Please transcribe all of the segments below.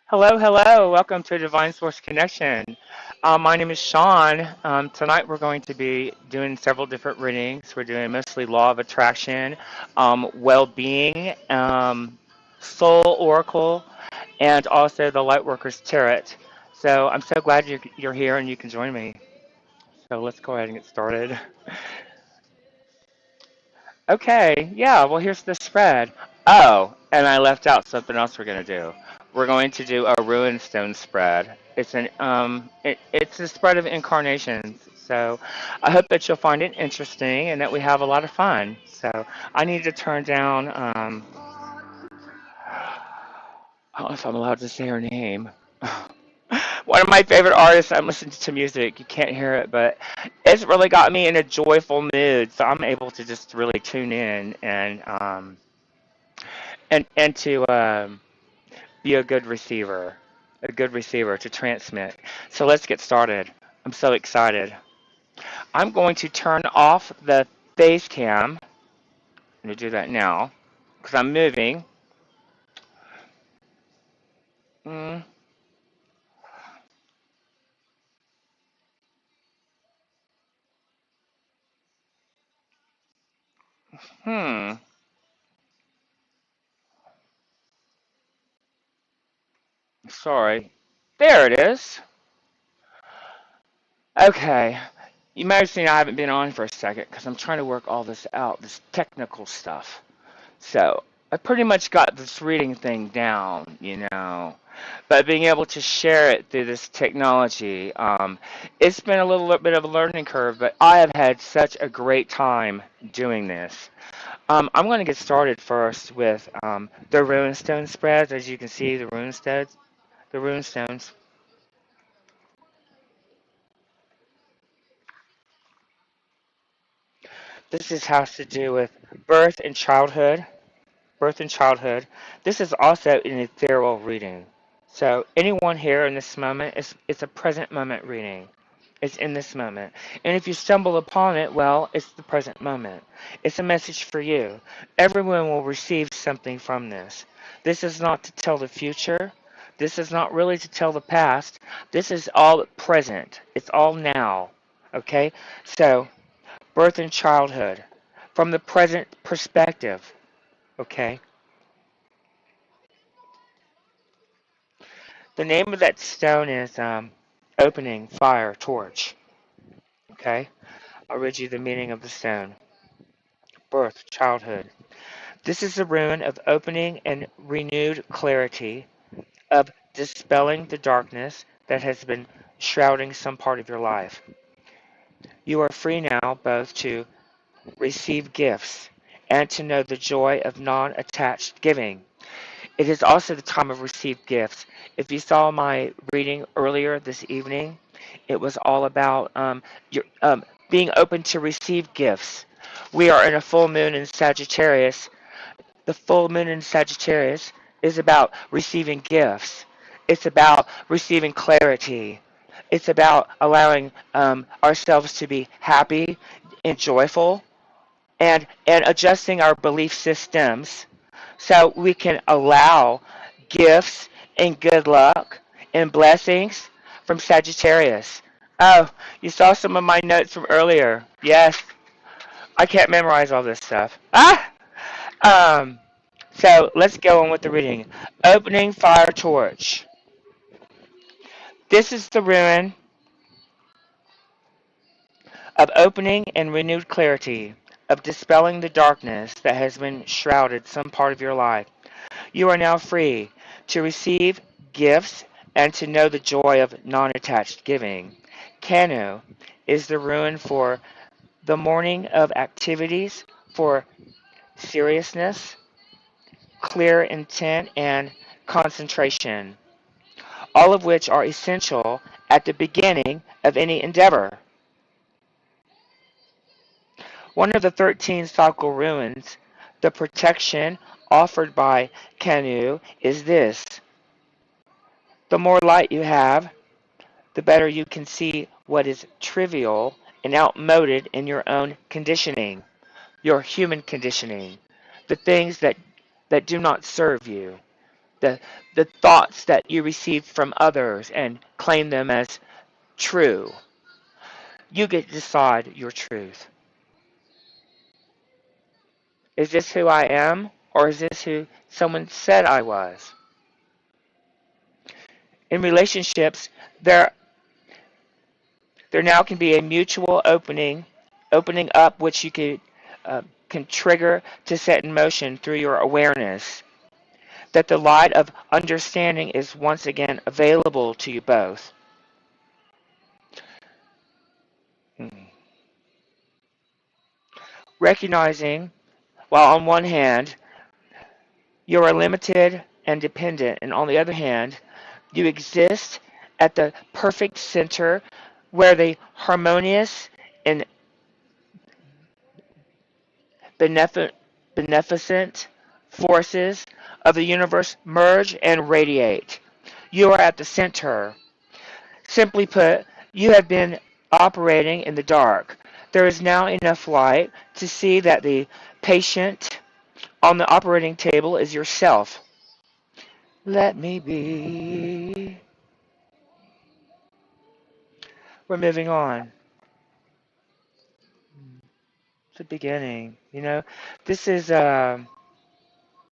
Hello, hello. Welcome to Divine Source Connection. My name is Sean. Tonight we're going to be doing several different readings. We're doing mostly Law of Attraction, well-being, Soul Oracle, and also the Lightworker's Tarot. So I'm so glad you're here and you can join me. So let's go ahead and get started. Okay, yeah, well, here's the spread. Oh, and I left out something else we're going to do. We're going to do a ruined stone spread. It's a spread of incarnations. So I hope that you'll find it interesting and that we have a lot of fun. So I need to turn down, I don't know if I'm allowed to say her name. One of my favorite artists, I'm listening to music. You can't hear it, but it's really got me in a joyful mood. So I'm able to just really tune in and to be a good receiver to transmit. So let's get started. I'm so excited. I'm going to turn off the face cam. I'm going to do that now because I'm moving. Mm, hmm. Sorry. There it is. Okay. You might have seen I haven't been on for a second because I'm trying to work all this out, this technical stuff. So I pretty much got this reading thing down. But being able to share it through this technology, it's been a little bit of a learning curve, but I have had such a great time doing this. I'm going to get started first with the runestone spreads. As you can see, the runestones. This is has to do with birth and childhood. Birth and childhood. This is also an ethereal reading. So anyone here in this moment, it's a present moment reading. It's in this moment. And if you stumble upon it, well, it's the present moment. It's a message for you. Everyone will receive something from this. This is not to tell the future. This is not really to tell the past. This is all present. It's all now. Okay? So, birth and childhood. From the present perspective. Okay? The name of that stone is opening fire torch. Okay? I'll read you the meaning of the stone. Birth, childhood. This is a rune of opening and renewed clarity, of dispelling the darkness that has been shrouding some part of your life. You are free now both to receive gifts and to know the joy of non attached giving. It is also the time of received gifts. If you saw my reading earlier this evening, it was all about being open to receive gifts. We are in a full moon in Sagittarius. The full moon in Sagittarius is about receiving gifts. It's about receiving clarity. It's about allowing ourselves to be happy and joyful and adjusting our belief systems so we can allow gifts and good luck and blessings from Sagittarius. Oh, you saw some of my notes from earlier. Yes, I can't memorize all this stuff. Ah! Um, so let's go on with the reading. Opening fire torch. This is the ruin of opening and renewed clarity, of dispelling the darkness that has been shrouded some part of your life. You are now free to receive gifts and to know the joy of non attached giving. Kanu is the rune for the morning of activities, for seriousness, clear intent, and concentration, all of which are essential at the beginning of any endeavor. One of the 13 cycle runes, the protection offered by Kanu is this: the more light you have, the better you can see what is trivial and outmoded in your own conditioning, your human conditioning, the things that do not serve you, the, the thoughts that you receive from others and claim them as true. You get to decide your truth. Is this who I am, or is this who someone said I was? In relationships, there now can be a mutual opening up, which you can trigger to set in motion through your awareness that the light of understanding is once again available to you both. Recognizing, while on one hand you are limited and dependent, and on the other hand you exist at the perfect center where the harmonious and beneficent forces of the universe merge and radiate. You are at the center. Simply put, you have been operating in the dark. There is now enough light to see that the patient on the operating table is yourself. Let me be. We're moving on. It's the beginning. This is, I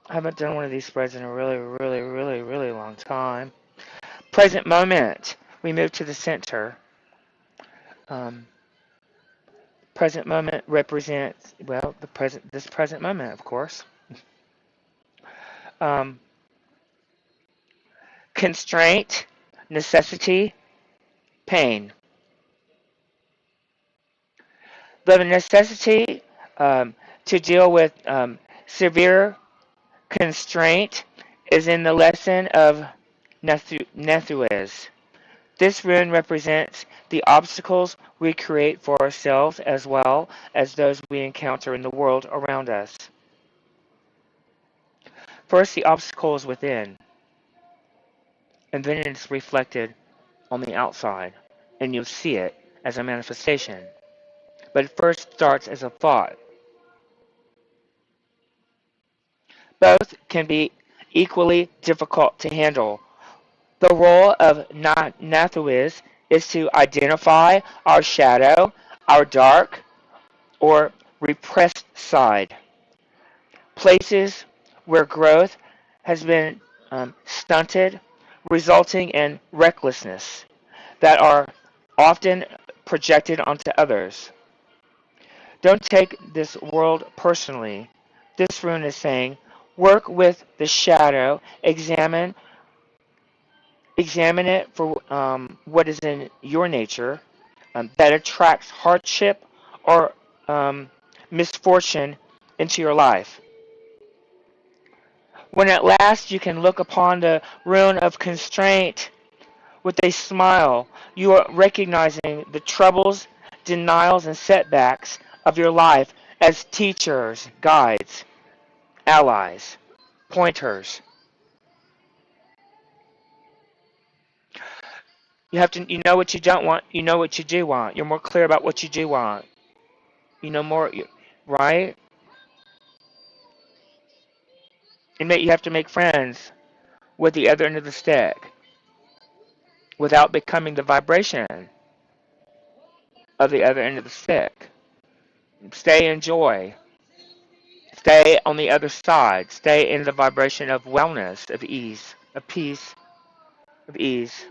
haven't done one of these spreads in a really, really, really, really long time. Present moment. We move to the center. Um, present moment represents, well, this present moment, of course. Um, constraint, necessity, pain. The necessity to deal with severe constraint is in the lesson of Nethuez. This rune represents the obstacles we create for ourselves as well as those we encounter in the world around us. First, the obstacle is within, and then it's reflected on the outside, and you'll see it as a manifestation. But it first starts as a thought. Both can be equally difficult to handle. The role of Nathuiz is to identify our shadow, our dark or repressed side, places where growth has been stunted, resulting in recklessness that are often projected onto others. Don't take this world personally. This rune is saying, work with the shadow, examine it for what is in your nature that attracts hardship or misfortune into your life. When at last you can look upon the ruin of constraint with a smile, you are recognizing the troubles, denials, and setbacks of your life as teachers, guides, allies, pointers. You know what you don't want, you know what you do want. You're more clear about what you do want. You know more, right? And you have to make friends with the other end of the stick without becoming the vibration of the other end of the stick. Stay in joy. Stay on the other side. Stay in the vibration of wellness, of ease, of peace, of ease.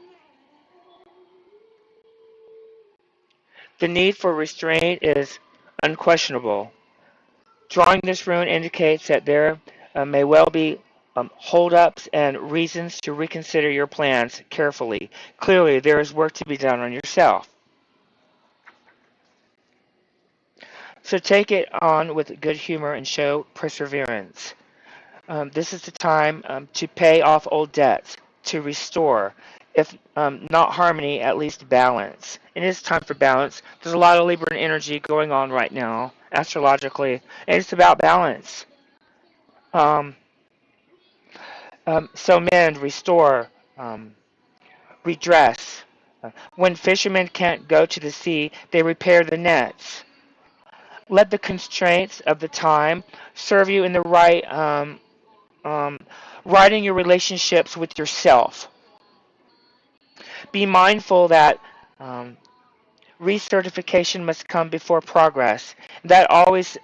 The need for restraint is unquestionable. Drawing this rune indicates that there may well be hold-ups and reasons to reconsider your plans carefully. Clearly, there is work to be done on yourself. So take it on with good humor and show perseverance. This is the time to pay off old debts, to restore, if not harmony, at least balance. It is time for balance. There's a lot of Libran energy going on right now, astrologically, and it's about balance. So mend, restore, redress. When fishermen can't go to the sea, they repair the nets. Let the constraints of the time serve you in the right Writing your relationships with yourself. Be mindful that recertification must come before progress. That always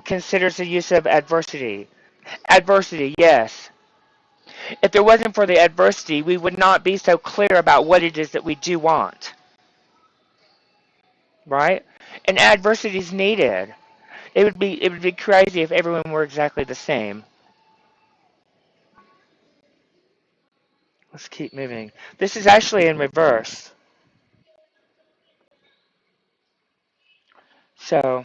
considers the use of adversity. Adversity, yes. If it wasn't for the adversity, we would not be so clear about what it is that we do want. Right? And adversity is needed. It would be crazy if everyone were exactly the same. Let's keep moving. This is actually in reverse. So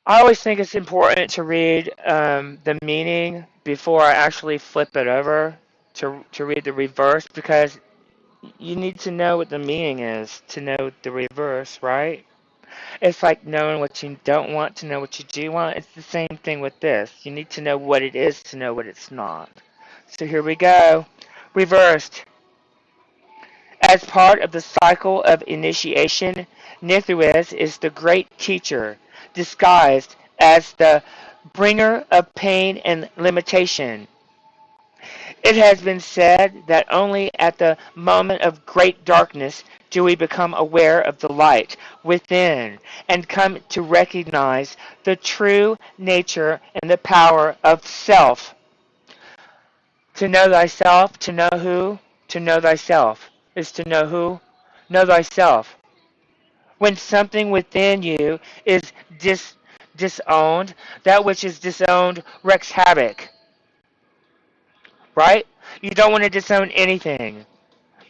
I always think it's important to read the meaning before I actually flip it over to read the reverse, because you need to know what the meaning is to know the reverse, right? It's like knowing what you don't want to know what you do want. It's the same thing with this. You need to know what it is to know what it's not. So here we go. Reversed. As part of the cycle of initiation, Nithuez is the great teacher, disguised as the bringer of pain and limitation. It has been said that only at the moment of great darkness do we become aware of the light within and come to recognize the true nature and the power of self. To know thyself, to know who, to know thyself is to know who, know thyself. When something within you is disowned, that which is disowned wreaks havoc, right? You don't want to disown anything.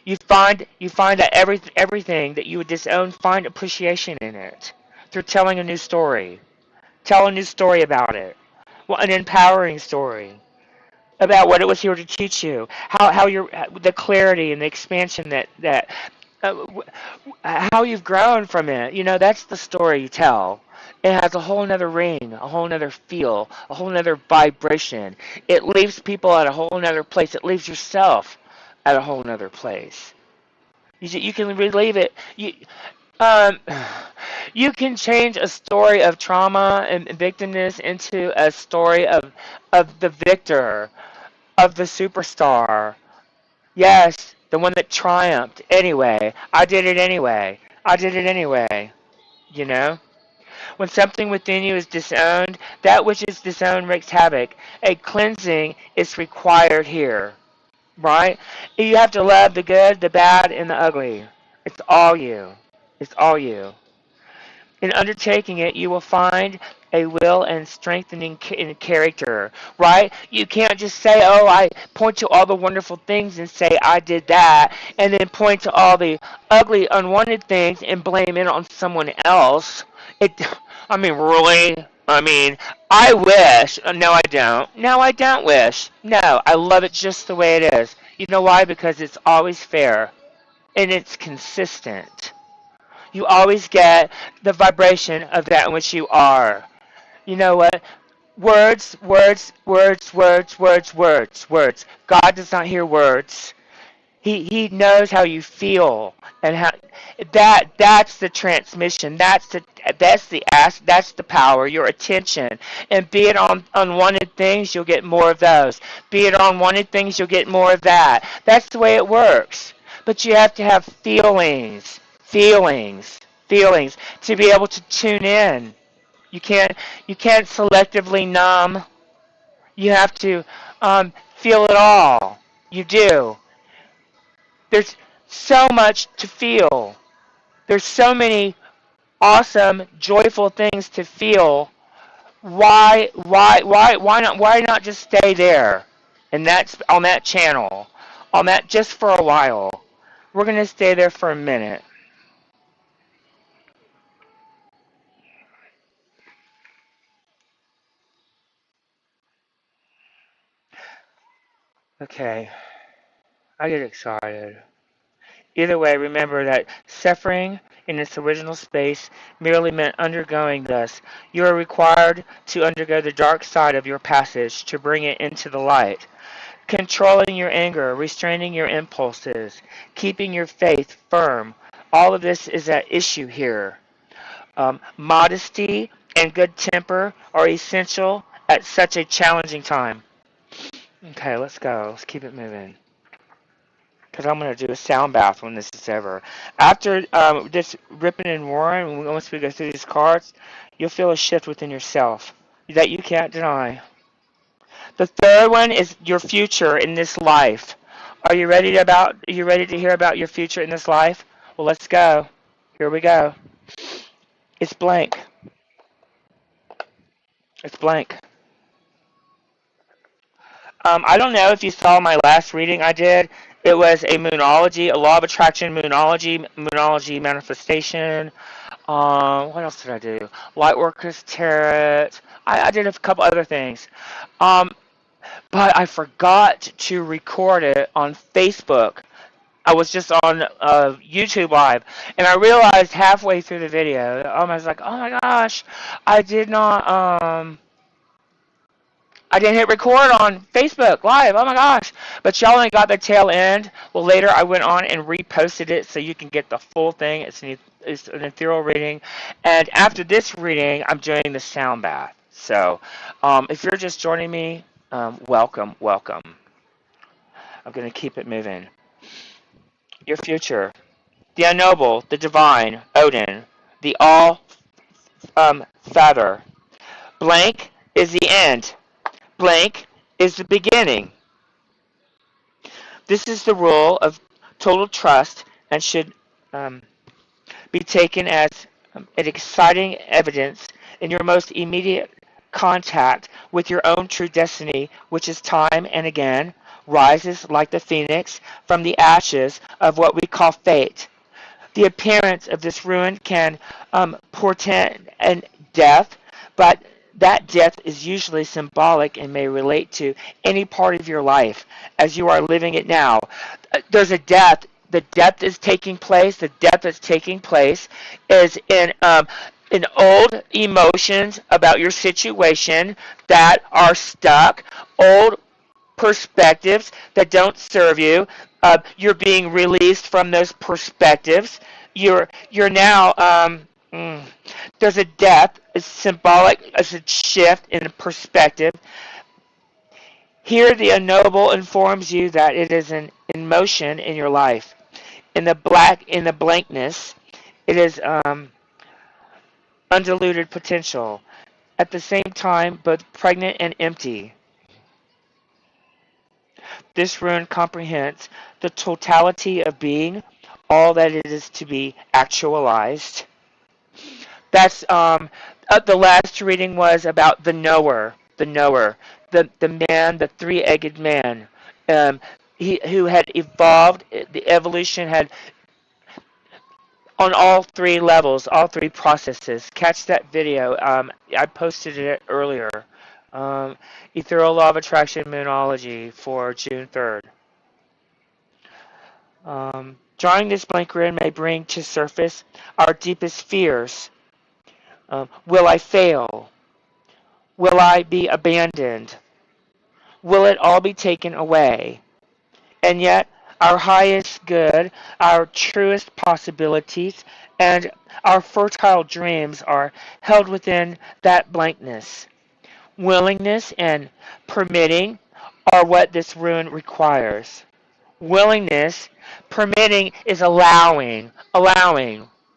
You find that everything that you would disown, find appreciation in it through telling a new story. Tell a new story about it. Well, an empowering story about what it was here to teach you, how your the clarity and the expansion that uh, how you've grown from it. You know, that's the story you tell. It has a whole nother ring, a whole nother feel, a whole nother vibration. It leaves people at a whole nother place. It leaves yourself at a whole nother place. You can relieve it. Um, you can change a story of trauma and victimness into a story of the victor, of the superstar. Yes, the one that triumphed anyway. I did it anyway. I did it anyway. You know? When something within you is disowned, that which is disowned wreaks havoc. A cleansing is required here. Right? You have to love the good, the bad, and the ugly. It's all you. It's all you. In undertaking it, you will find a will and strengthening in character, right? You can't just say, oh, I point to all the wonderful things and say, I did that, and then point to all the ugly, unwanted things and blame it on someone else. It, I mean, really? I mean, I wish. No, I don't. No, I don't wish. No, I love it just the way it is. You know why? Because it's always fair and it's consistent. You always get the vibration of that in which you are. You know what? Words, words, words, words, words, words, words. God does not hear words. He knows how you feel and how that's the transmission. That's the power, your attention. And be it on unwanted things, you'll get more of those. Be it on wanted things, you'll get more of that. That's the way it works. But you have to have feelings, feelings, feelings to be able to tune in. You can't selectively numb. You have to feel it all. You do. There's so much to feel. There's so many awesome, joyful things to feel. Why not just stay there? And that's on that channel, on that just for a while. We're gonna stay there for a minute. Okay, I get excited. Either way, remember that suffering in its original space merely meant undergoing thus. You are required to undergo the dark side of your passage to bring it into the light. Controlling your anger, restraining your impulses, keeping your faith firm. All of this is at issue here. Modesty and good temper are essential at such a challenging time. Okay, let's go. Let's keep it moving. Because I'm going to do a sound bath when this is over. After this ripping and roaring, once we go through these cards, you'll feel a shift within yourself that you can't deny. The third one is your future in this life. Are you ready to hear about your future in this life? Well, let's go. Here we go. It's blank. It's blank. I don't know if you saw my last reading I did. It was a moonology, a law of attraction moonology manifestation. What else did I do? Lightworkers Tarot. I did a couple other things. But I forgot to record it on Facebook. I was just on YouTube Live, and I realized halfway through the video, I was like, oh my gosh, I did not, I didn't hit record on Facebook Live. Oh my gosh. But y'all only got the tail end. Well, later I went on and reposted it so you can get the full thing. It's an ethereal reading. And after this reading, I'm doing the sound bath. So if you're just joining me, welcome, welcome. I'm going to keep it moving. Your future. The unknowable, the divine, Odin, the all-father. Blank is the end. Blank is the beginning. This is the rule of total trust and should be taken as an exciting evidence in your most immediate contact with your own true destiny, which is time and again rises like the phoenix from the ashes of what we call fate. The appearance of this ruin can portend death, but that death is usually symbolic and may relate to any part of your life as you are living it now. There's a death. The death is taking place. The death that's taking place is in old emotions about your situation that are stuck, old perspectives that don't serve you. You're being released from those perspectives. You're now there's a death. It's symbolic as a shift in perspective. Here, the unknowable informs you that it is in motion in your life. In the blankness, it is undiluted potential. At the same time, both pregnant and empty. This rune comprehends the totality of being, all that it is to be actualized. That's the last reading was about the knower, the man, the three-egged man, who had evolved. The evolution had on all three levels, all three processes. Catch that video. I posted it earlier. Ethereal Law of Attraction Moonology for June 3rd. Drawing this blank rune may bring to surface our deepest fears. Will I fail? Will I be abandoned? Will it all be taken away? And yet, our highest good, our truest possibilities, and our fertile dreams are held within that blankness. Willingness and permitting are what this rune requires. Willingness, permitting is allowing.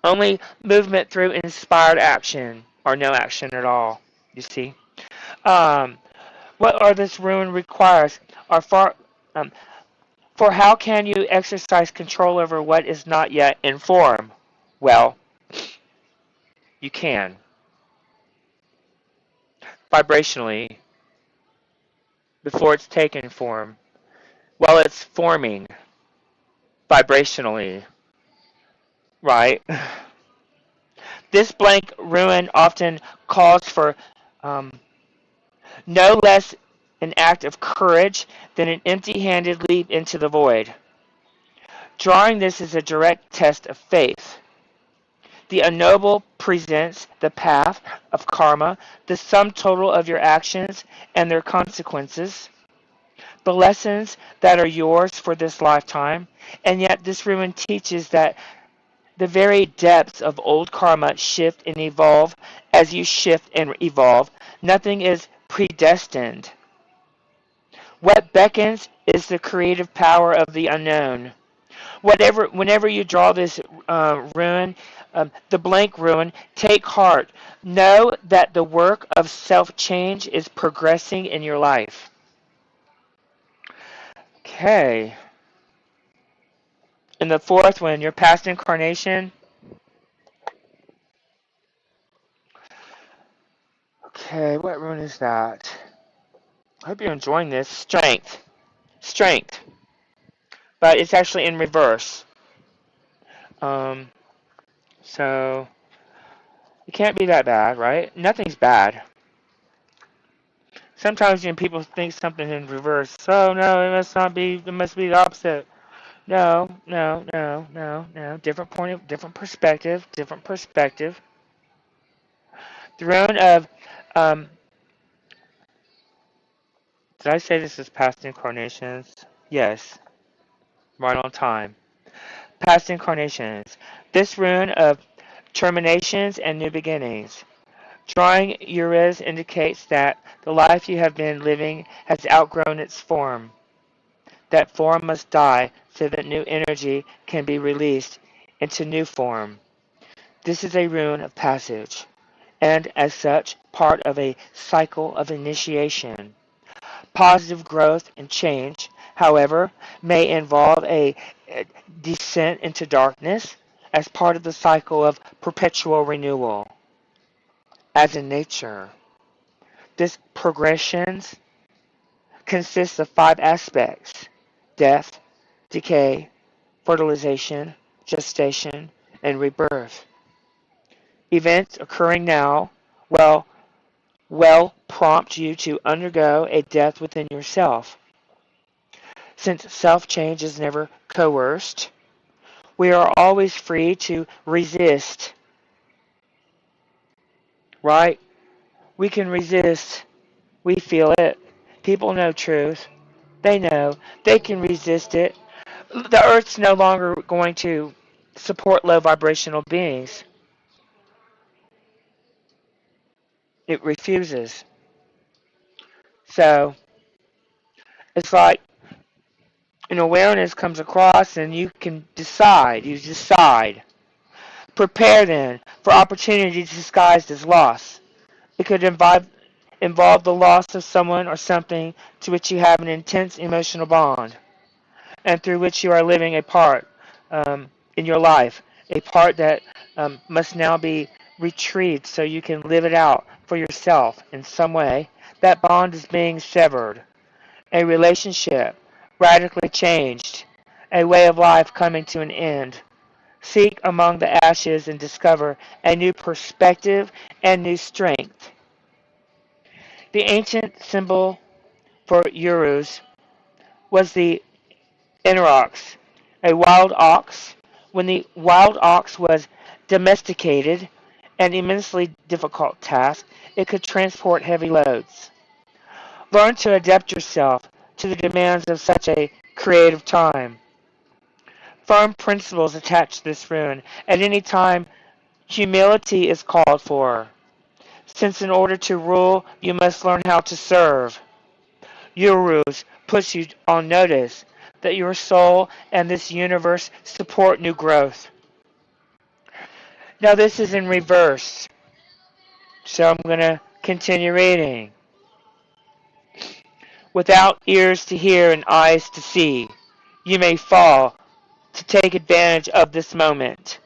Only movement through inspired action or no action at all, you see. What are this rune requires are for how can you exercise control over what is not yet in form? Well, you can. Vibrationally, before it's taken form, while it's forming, vibrationally, right? This blank rune often calls for no less an act of courage than an empty-handed leap into the void. Drawing this is a direct test of faith. The unknowable presents the path of karma, the sum total of your actions and their consequences, the lessons that are yours for this lifetime, and yet this rune teaches that the very depths of old karma shift and evolve as you shift and evolve. Nothing is predestined. What beckons is the creative power of the unknown. Whenever you draw this rune, the blank rune, take heart. Know that the work of self-change is progressing in your life. Okay. And the fourth one, your past incarnation. Okay, what rune is that? I hope you're enjoying this. Strength. Strength. But it's actually in reverse. Um, so it can't be that bad, right? Nothing's bad. Sometimes people think something in reverse. Oh no, it must not be. It must be the opposite. No, no, no, no, no. Different perspective. Different perspective. Throne of. Um, did I say this is past incarnations? Yes, right on time. Past incarnations. This rune of terminations and new beginnings. Drawing Uriz indicates that the life you have been living has outgrown its form. That form must die so that new energy can be released into new form. This is a rune of passage, and as such, part of a cycle of initiation. Positive growth and change, however, may involve a descent into darkness as part of the cycle of perpetual renewal. As in nature, this progression consists of 5 aspects: death, decay, fertilization, gestation, and rebirth. Events occurring now will prompt you to undergo a death within yourself. Since self-change is never coerced, we are always free to resist, right? We can resist. We feel it. People know truth. They know. They can resist it. The earth's no longer going to support low vibrational beings. It refuses. So it's like an awareness comes across and you can decide. You decide. Prepare then for opportunities disguised as loss. It could involve the loss of someone or something to which you have an intense emotional bond, and through which you are living a part in your life, a part that must now be retrieved so you can live it out for yourself in some way. That bond is being severed. A relationship radically changed. A way of life coming to an end. Seek among the ashes and discover a new perspective and new strength. The ancient symbol for Urus was the Inox, a wild ox. When the wild ox was domesticated, an immensely difficult task, it could transport heavy loads. Learn to adapt yourself to the demands of such a creative time. Firm principles attach to this rune. At any time, humility is called for, since in order to rule, you must learn how to serve. Urus puts you on notice that your soul and this universe support new growth. Now this is in reverse, so I'm going to continue reading. Without ears to hear and eyes to see, you may fall to take advantage of this moment.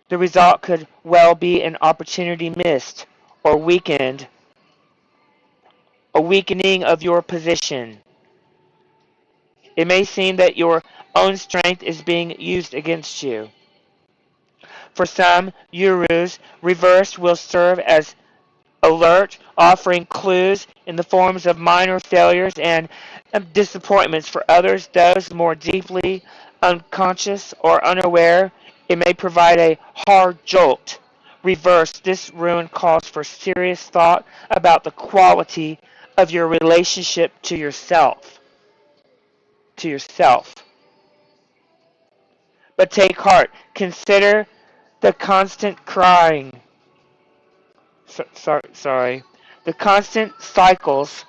The result could well be an opportunity missed or weakened, a weakening of your position. It may seem that your own strength is being used against you. For some, Urus reversed will serve as alert, offering clues in the forms of minor failures and disappointments. For others, those more deeply unconscious or unaware, it may provide a hard jolt. Reversed, this rune calls for serious thought about the quality of your relationship to yourself. To yourself. But take heart. Consider the constant crying. Sorry. The constant cycles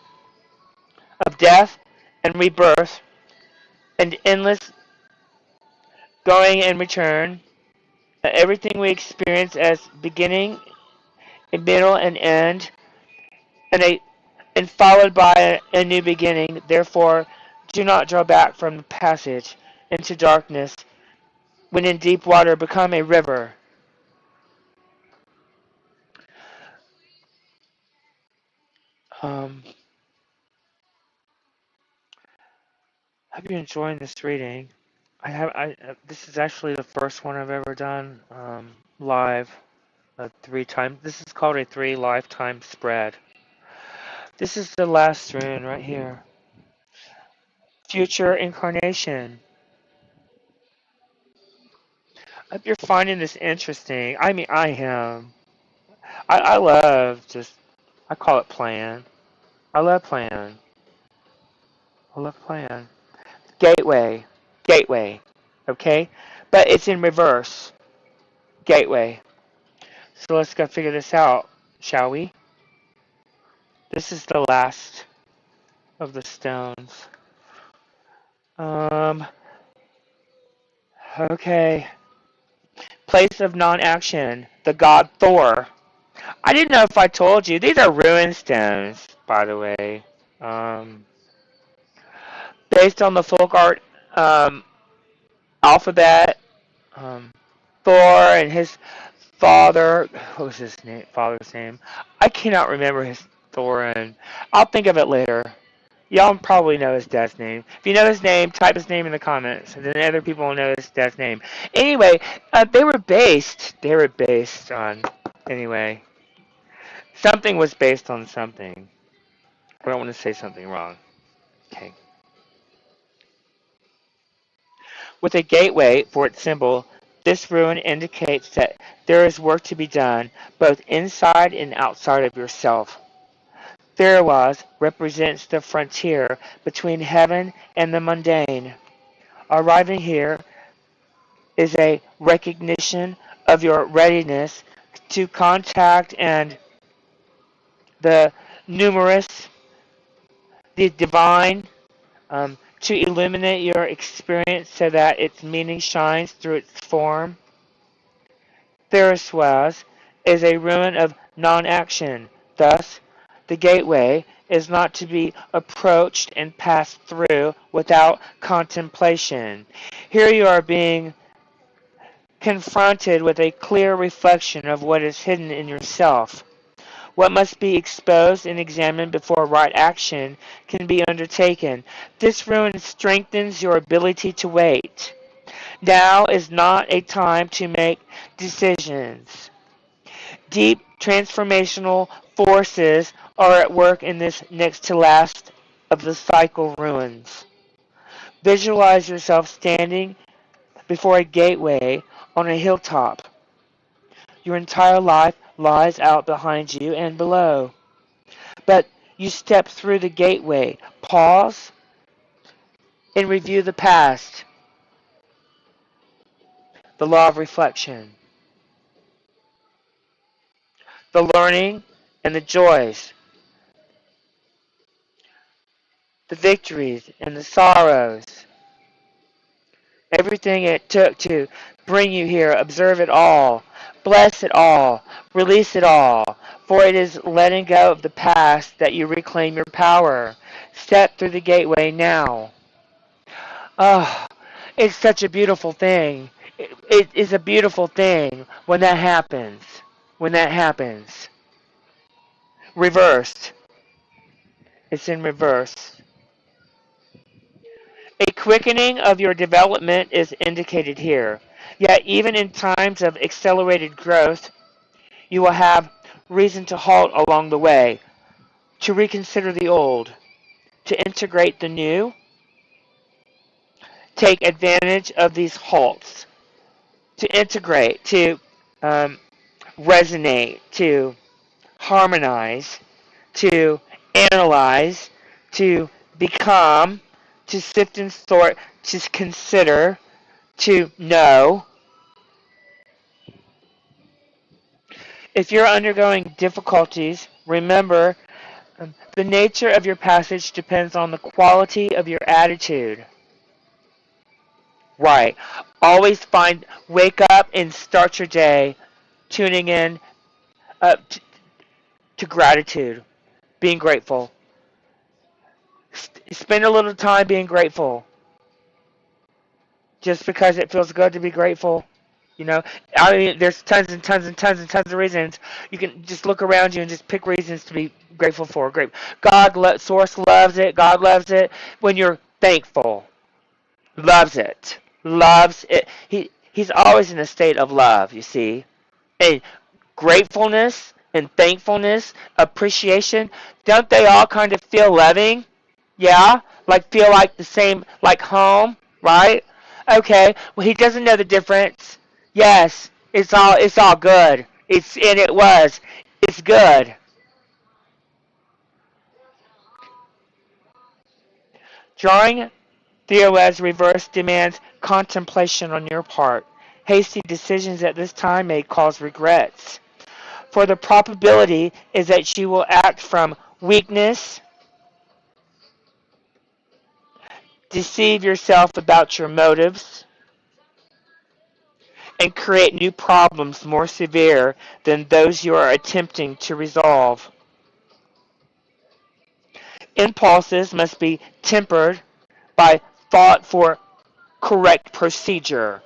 of death and rebirth and endless going and return, everything we experience as beginning, a middle, and end, and followed by a new beginning. Therefore, do not draw back from the passage into darkness. When in deep water, become a river. Um, hope you're enjoying this reading. This is actually the first one I've ever done live 3 times. This is called a 3 lifetime spread. This is the last rune right here. Future incarnation. I hope you're finding this interesting. I mean, I am. I love just, I call it plan. I love plan. I love plan. Gateway. Gateway. Okay? But it's in reverse. Gateway. So let's go figure this out, shall we? This is the last of the stones. Okay. Place of non-action. The god Thor. I didn't know if I told you. These are ruin stones, by the way. Based on the folk art alphabet, Thor and his father. What was his name? Father's name? I cannot remember his Thor, and I'll think of it later. Y'all probably know his dad's name. If you know his name, type his name in the comments, and then other people will know his dad's name. Anyway, they were based. They were based on. Anyway, something was based on something. I don't want to say something wrong. Okay. With a gateway for its symbol, this rune indicates that there is work to be done, both inside and outside of yourself. Therawas represents the frontier between heaven and the mundane. Arriving here is a recognition of your readiness to contact and the numerous, the divine, to illuminate your experience so that its meaning shines through its form. Theraswas is a ruin of non-action. Thus, the gateway is not to be approached and passed through without contemplation. Here you are being confronted with a clear reflection of what is hidden in yourself. What must be exposed and examined before right action can be undertaken. This ruin strengthens your ability to wait. Now is not a time to make decisions. Deep transformational forces are at work in this next to last of the cycle ruins. Visualize yourself standing before a gateway on a hilltop. Your entire life lies out behind you and below. But you step through the gateway, pause, and review the past. The law of reflection. The learning and the joys. The victories and the sorrows. Everything it took to bring you here, observe it all. Bless it all. Release it all. For it is letting go of the past that you reclaim your power. Step through the gateway now. Oh, it's such a beautiful thing. It is a beautiful thing when that happens. When that happens. Reversed. It's in reverse. A quickening of your development is indicated here. Yet even in times of accelerated growth, you will have reason to halt along the way, to reconsider the old, to integrate the new. Take advantage of these halts, to integrate, to resonate, to harmonize, to analyze, to become, to sift and sort, to consider, to know. If you're undergoing difficulties, remember The nature of your passage depends on the quality of your attitude. Right. Always wake up and start your day tuning in to gratitude, being grateful. Spend a little time being grateful just because it feels good to be grateful. You know, I mean, there's tons and tons and tons and tons of reasons. You can just look around you and just pick reasons to be grateful for. Great. Source loves it. God loves it when you're thankful. Loves it. Loves it. He's always in a state of love, you see. And gratefulness and thankfulness, appreciation, don't they all kind of feel loving? Yeah? Like feel like the same, like home, right? Okay. Well, he doesn't know the difference. Yes, it's all good. It was. It's good. Drawing Theo's reverse demands contemplation on your part. Hasty decisions at this time may cause regrets. For the probability is that you will act from weakness, deceive yourself about your motives, and create new problems more severe than those you are attempting to resolve. Impulses must be tempered by thought for correct procedure.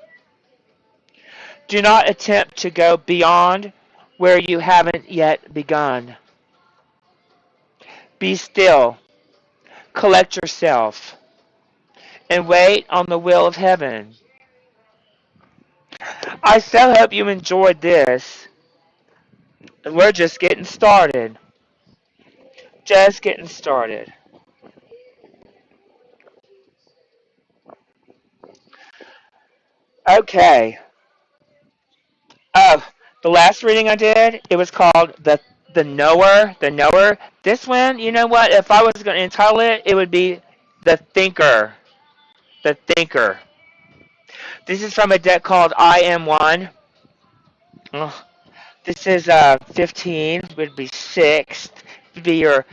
Do not attempt to go beyond where you haven't yet begun. Be still, collect yourself, and wait on the will of heaven. I so hope you enjoyed this. We're just getting started. Just getting started. Okay. Oh, the last reading I did, it was called the Knower. The Knower. This one, you know what? If I was going to entitle it, it would be the Thinker. The Thinker. This is from a deck called I Am One. Oh, this is 15. Would be 6. Would be your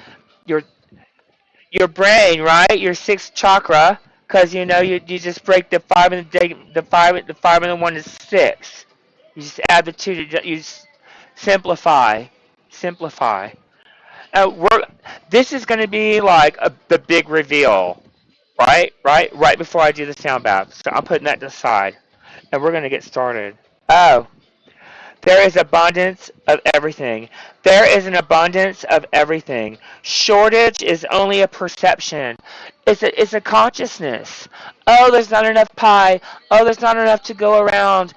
your brain, right? Your sixth chakra, because you know you just break the five and the five and the one is 6. You just add the two. You just simplify. We're This is going to be like the big reveal, right before I do the sound bath. So I'm putting that to the side, and we're going to get started. Oh. There is abundance of everything. There is an abundance of everything. Shortage is only a perception. It's a consciousness. Oh, there's not enough pie. Oh, there's not enough to go around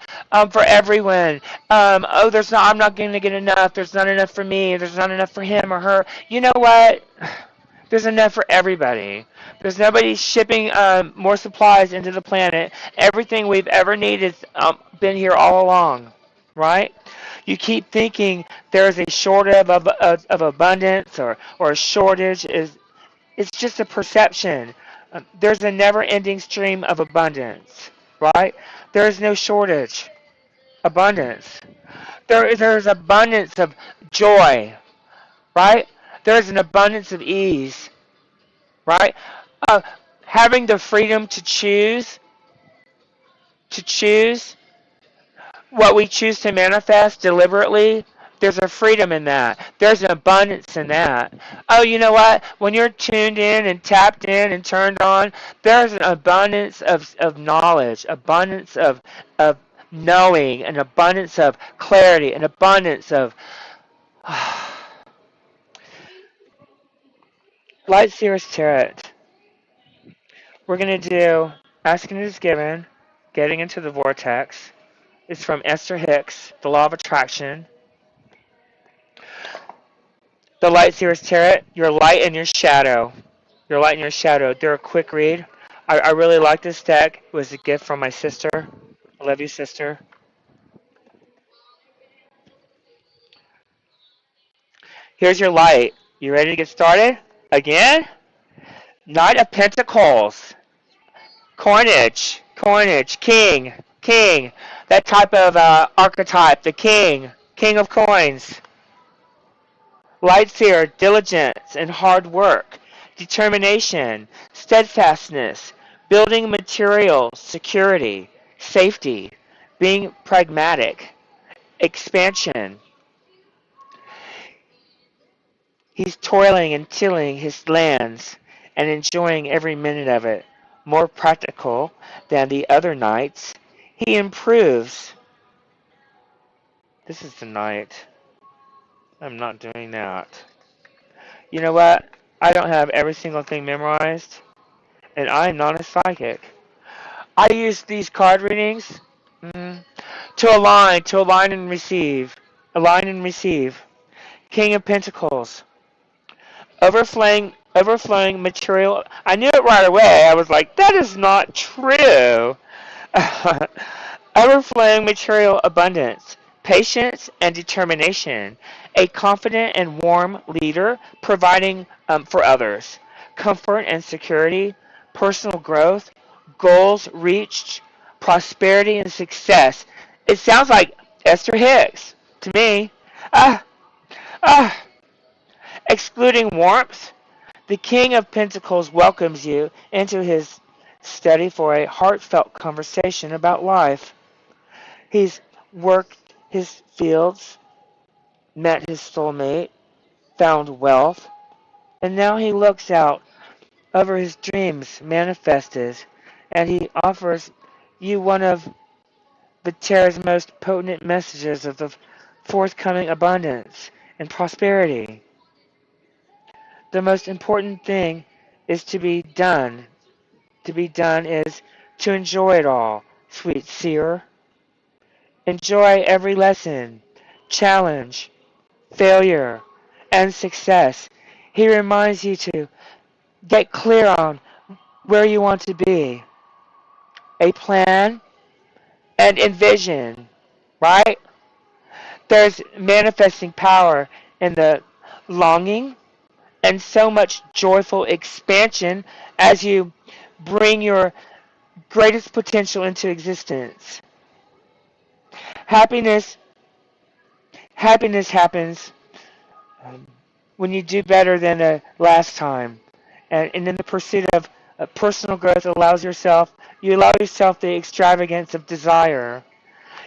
for everyone. Oh, there's not. I'm not going to get enough. There's not enough for me. There's not enough for him or her. You know what? There's enough for everybody. There's nobody shipping more supplies into the planet. Everything we've ever needed been here all along, right? You keep thinking there's a shortage of abundance or a shortage. It's just a perception. There's a never-ending stream of abundance, right? There is no shortage. Abundance. There's abundance of joy, right? There's an abundance of ease, right? Uh, Having the freedom to choose what we choose to manifest deliberately, there's a freedom in that. There's an abundance in that. Oh, you know what? When you're tuned in and tapped in and turned on, there's an abundance of knowledge, abundance of knowing, an abundance of clarity, an abundance of Light Seers Tarot. We're going to do askanditisGiven, Getting into the Vortex. It's from Esther Hicks, The Law of Attraction. The Light Seers Tarot, Your Light and Your Shadow. Your Light and Your Shadow. They're a quick read. I really like this deck. It was a gift from my sister. I love you, sister. Here's your light. You ready to get started? Again? Knight of Pentacles. Coinage, king. That type of archetype, the king of coins. Light seer, diligence and hard work, determination, steadfastness, building material, security, safety, being pragmatic, expansion. He's toiling and tilling his lands and enjoying every minute of it. More practical than the other knights, he improves. This is the night. I'm not doing that. You know what? I don't have every single thing memorized, and I'm not a psychic. I use these card readings to align and receive. Align and receive. King of Pentacles. Overflowing material. I knew it right away. I was like, that is not true. Overflowing material abundance, patience and determination, a confident and warm leader providing for others, comfort and security, personal growth, goals reached, prosperity and success. It sounds like Esther Hicks to me. Ah, ah, excluding warmth. The King of Pentacles welcomes you into his study for a heartfelt conversation about life. He's worked his fields, met his soulmate, found wealth, and now he looks out over his dreams manifested, and he offers you one of the Tarot's most potent messages of the forthcoming abundance and prosperity. The most important thing is to be done. To be done is to enjoy it all, sweet seer. Enjoy every lesson, challenge, failure, and success. He reminds you to get clear on where you want to be, a plan, and envision, right? There's manifesting power in the longing and so much joyful expansion as you bring your greatest potential into existence. Happiness happiness happens when you do better than the last time. And in the pursuit of personal growth you allow yourself the extravagance of desire.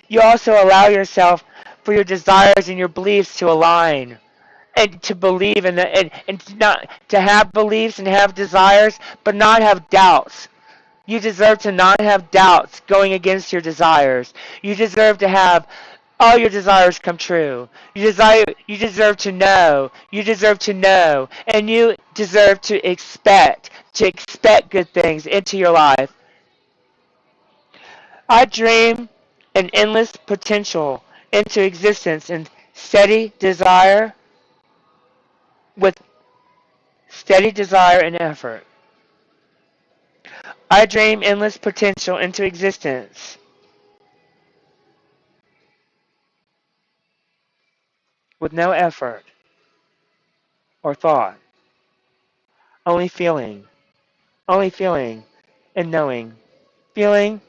You also allow yourself for your desires and your beliefs to align and to believe in the and to not to have beliefs and have desires but not have doubts. You deserve to not have doubts going against your desires. You deserve to have all your desires come true. You deserve to know. You deserve to know. And you deserve to expect good things into your life. I dream an endless potential into existence and steady desire with steady desire and effort. I dream endless potential into existence with no effort or thought, only feeling, only feeling and knowing. Feeling,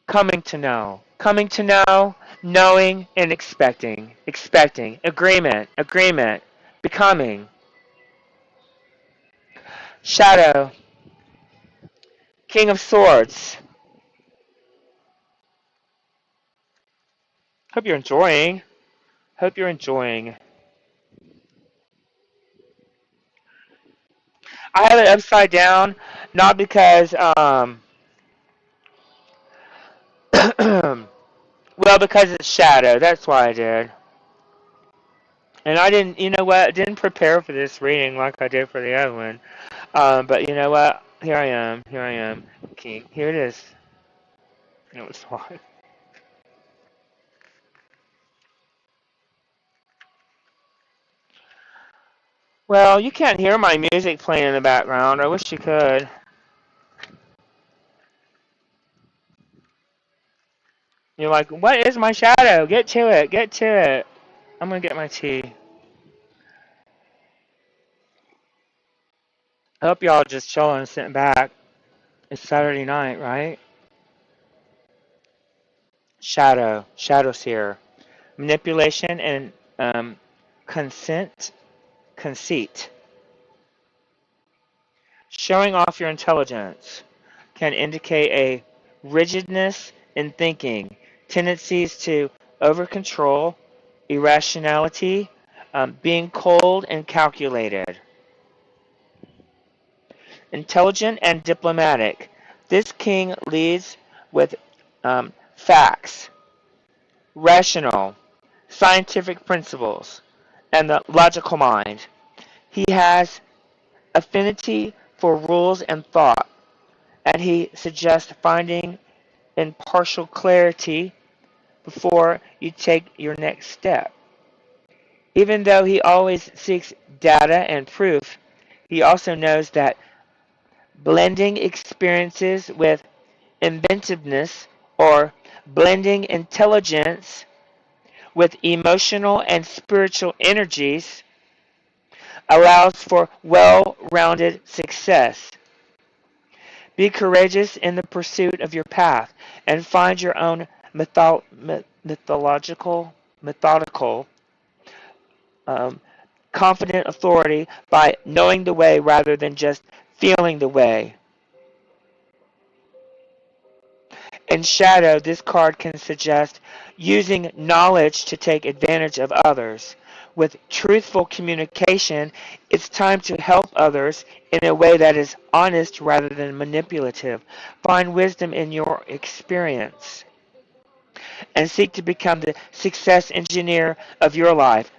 coming to know, knowing and expecting, agreement, becoming. Shadow, King of Swords. Hope you're enjoying. Hope you're enjoying. I have it upside down, not because well, because it's shadow. That's why I did. And I didn't, you know what? I didn't prepare for this reading like I did for the other one. But you know what? Here I am. Here I am. King. Here it is. It was fine. Well, you can't hear my music playing in the background. I wish you could. You're like, what is my shadow? Get to it. Get to it. I'm going to get my tea. I hope y'all just chilling and sitting back. It's Saturday night, right? Shadow. Shadow's here. Manipulation and conceit. Showing off your intelligence can indicate a rigidness in thinking, tendencies to over-control, irrationality, being cold and calculated. Intelligent and diplomatic. This king leads with facts, rational, scientific principles, and the logical mind. He has affinity for rules and thought, and he suggests finding impartial clarity before you take your next step. Even though he always seeks data and proof, he also knows that blending experiences with inventiveness or blending intelligence with emotional and spiritual energies allows for well-rounded success. Be courageous in the pursuit of your path and find your own methodical, confident authority by knowing the way rather than just feeling the way. In shadow, this card can suggest using knowledge to take advantage of others. With truthful communication, it's time to help others in a way that is honest rather than manipulative. Find wisdom in your experience and seek to become the success engineer of your life.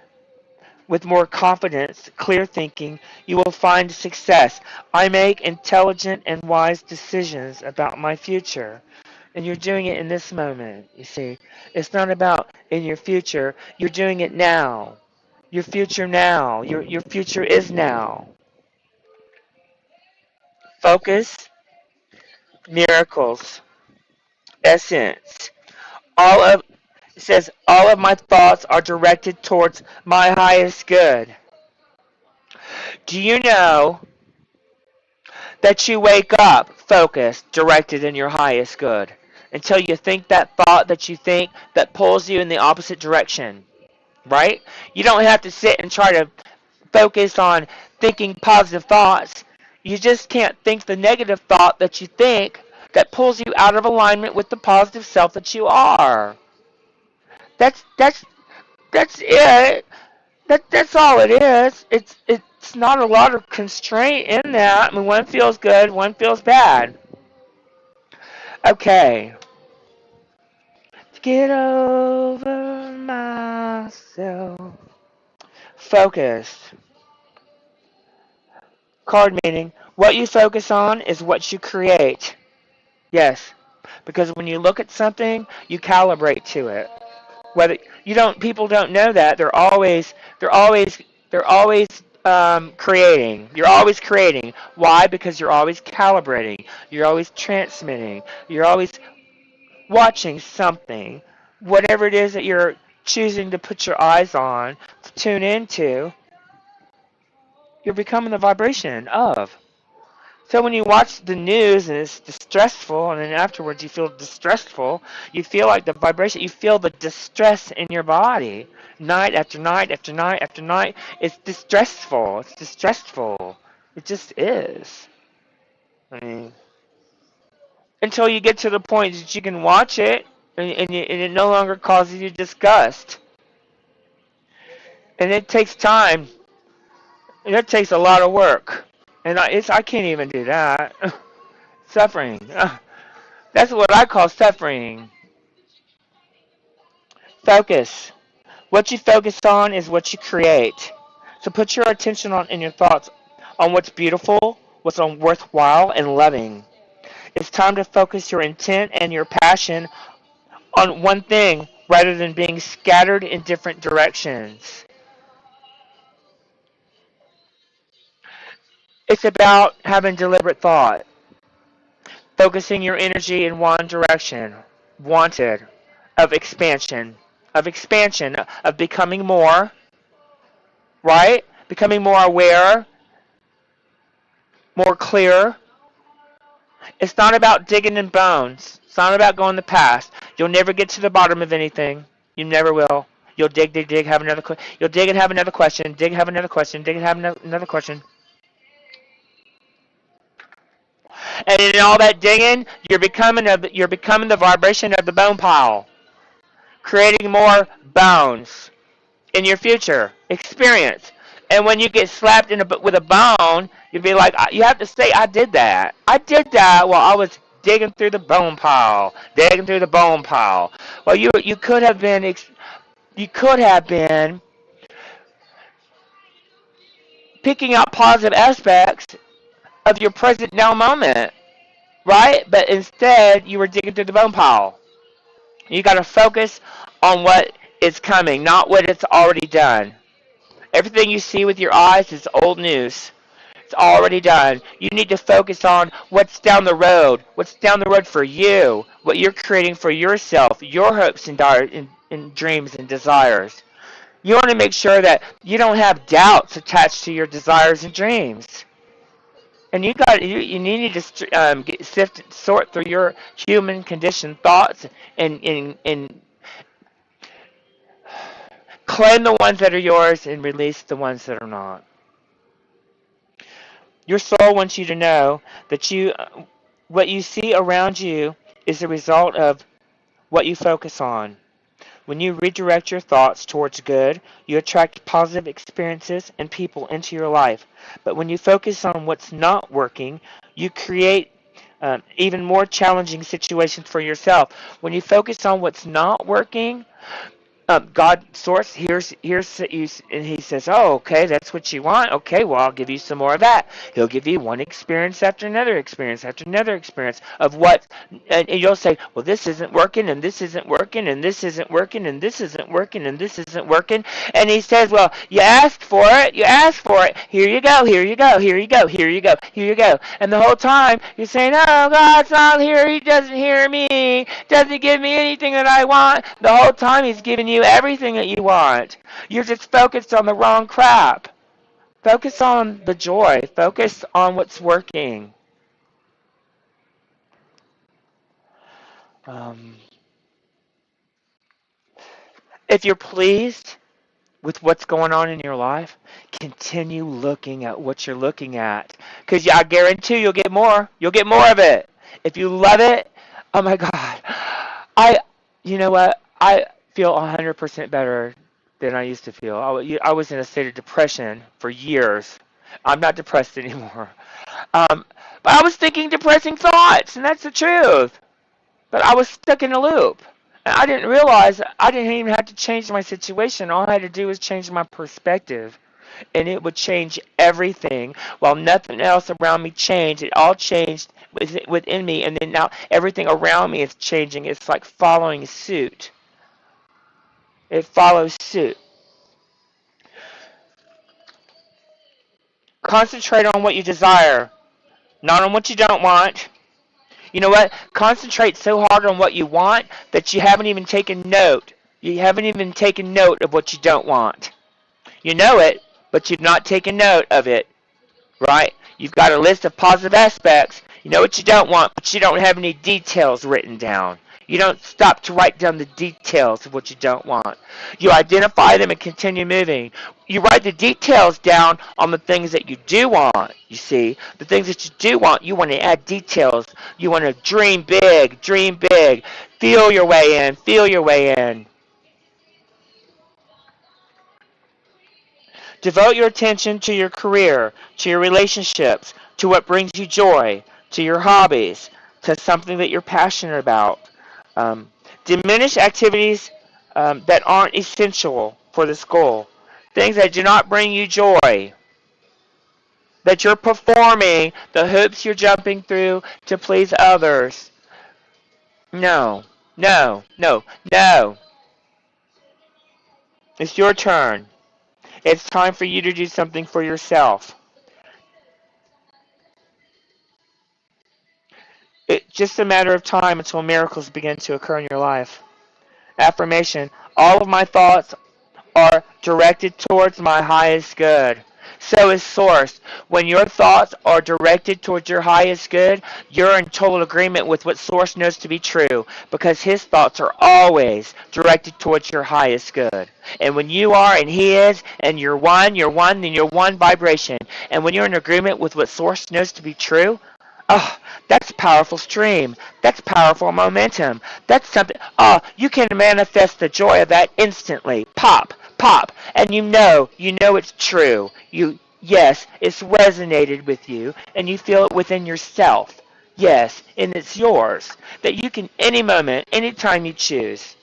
With more confidence, clear thinking, you will find success. I make intelligent and wise decisions about my future. And you're doing it in this moment, you see. It's not about in your future. You're doing it now. Your future now. Your future is now. Focus, miracles, essence. All of it says all of my thoughts are directed towards my highest good. Do you know that you wake up focused, directed in your highest good until you think that thought that you think that pulls you in the opposite direction, right? You don't have to sit and try to focus on thinking positive thoughts. You just can't think the negative thought that you think that pulls you out of alignment with the positive self that you are. That's that's it. That's all it is. It's not a lot of constraint in that. I mean, one feels good, one feels bad. Okay. To get over myself. Focus. Card meaning, what you focus on is what you create. Yes. Because when you look at something, you calibrate to it. Whether you don't, people don't know that they're always creating. You're always creating. Why? Because you're always calibrating. You're always transmitting. You're always watching something. Whatever it is that you're choosing to put your eyes on, to tune into, you're becoming the vibration of. So when you watch the news and it's distressful, and then afterwards you feel distressful, you feel like the vibration, you feel the distress in your body. Night after night after night after night, it's distressful. It's distressful. It just is. I mean, until you get to the point that you can watch it, and it no longer causes you disgust. And it takes time. And it takes a lot of work. And I can't even do that. Suffering. That's what I call suffering. Focus. What you focus on is what you create. So put your attention on in your thoughts on what's beautiful, what's worthwhile, and loving. It's time to focus your intent and your passion on one thing rather than being scattered in different directions. It's about having deliberate thought, focusing your energy in one direction, wanted, of expansion, of becoming more, right? Becoming more aware, more clear. It's not about digging in bones. It's not about going the past. You'll never get to the bottom of anything. You never will. You'll dig, dig, dig, have another question. You'll dig and have another question. Dig, have another question. Dig and have another question. And in all that digging, you're becoming the vibration of the bone pile, creating more bones in your future experience. And when you get slapped with a bone, you'll be like, you have to say, I did that. I did that while I was digging through the bone pile, digging through the bone pile. Well, you could have been picking out positive aspects of your present now moment, right? But instead, you were digging through the bone pile. You got to focus on what is coming, not what it's already done. Everything you see with your eyes is old news. It's already done. You need to focus on what's down the road. What's down the road for you. What you're creating for yourself. Your hopes and dreams and desires. You want to make sure that you don't have doubts attached to your desires and dreams. And you need to sort through your human conditioned thoughts and claim the ones that are yours and release the ones that are not. Your soul wants you to know that what you see around you is the result of what you focus on. When you redirect your thoughts towards good, you attract positive experiences and people into your life. But when you focus on what's not working, you create even more challenging situations for yourself. When you focus on what's not working, God source here's and he says, oh, okay, that's what you want. Okay, well, I'll give you some more of that. He'll give you one experience after another experience after another experience of what, and you'll say, well, this isn't working, and this isn't working, and this isn't working, and this isn't working, and this isn't working. And he says, well, you asked for it, you asked for it. Here you go, here you go, here you go, here you go, here you go. And the whole time you're saying, oh, God's not here. He doesn't hear me. Doesn't give me anything that I want. The whole time he's giving you everything that you want. You're just focused on the wrong crap. Focus on the joy. Focus on what's working. If you're pleased with what's going on in your life, continue looking at what you're looking at. Because I guarantee you'll get more. You'll get more of it. If you love it, oh my God. You know what? I feel 100% better than I used to feel. I was in a state of depression for years. I'm not depressed anymore. But I was thinking depressing thoughts, and that's the truth. But I was stuck in a loop. And I didn't realize I didn't even have to change my situation. All I had to do was change my perspective. And it would change everything. While nothing else around me changed, it all changed within me. And then now everything around me is changing. It's like following suit. It follows suit. Concentrate on what you desire, not on what you don't want. You know what? Concentrate so hard on what you want that you haven't even taken note. You haven't even taken note of what you don't want. You know it, but you've not taken note of it, right? You've got a list of positive aspects. You know what you don't want, but you don't have any details written down. You don't stop to write down the details of what you don't want. You identify them and continue moving. You write the details down on the things that you do want, you see. The things that you do want, you want to add details. You want to dream big, dream big. Feel your way in, feel your way in. Devote your attention to your career, to your relationships, to what brings you joy, to your hobbies, to something that you're passionate about. Diminish activities that aren't essential for this goal. Things that do not bring you joy. That you're performing, the hoops you're jumping through to please others. No, no, no, no. It's your turn. It's time for you to do something for yourself. It's just a matter of time until miracles begin to occur in your life. Affirmation. All of my thoughts are directed towards my highest good. So is Source. When your thoughts are directed towards your highest good, you're in total agreement with what Source knows to be true because his thoughts are always directed towards your highest good. And when you are and he is, and you're one, then you're one vibration. And when you're in agreement with what Source knows to be true, oh, that's a powerful stream. That's powerful momentum. That's something. Oh, you can manifest the joy of that instantly. Pop, pop, and you know it's true. Yes, it's resonated with you, and you feel it within yourself. Yes, and it's yours. That you can any moment, anytime you choose.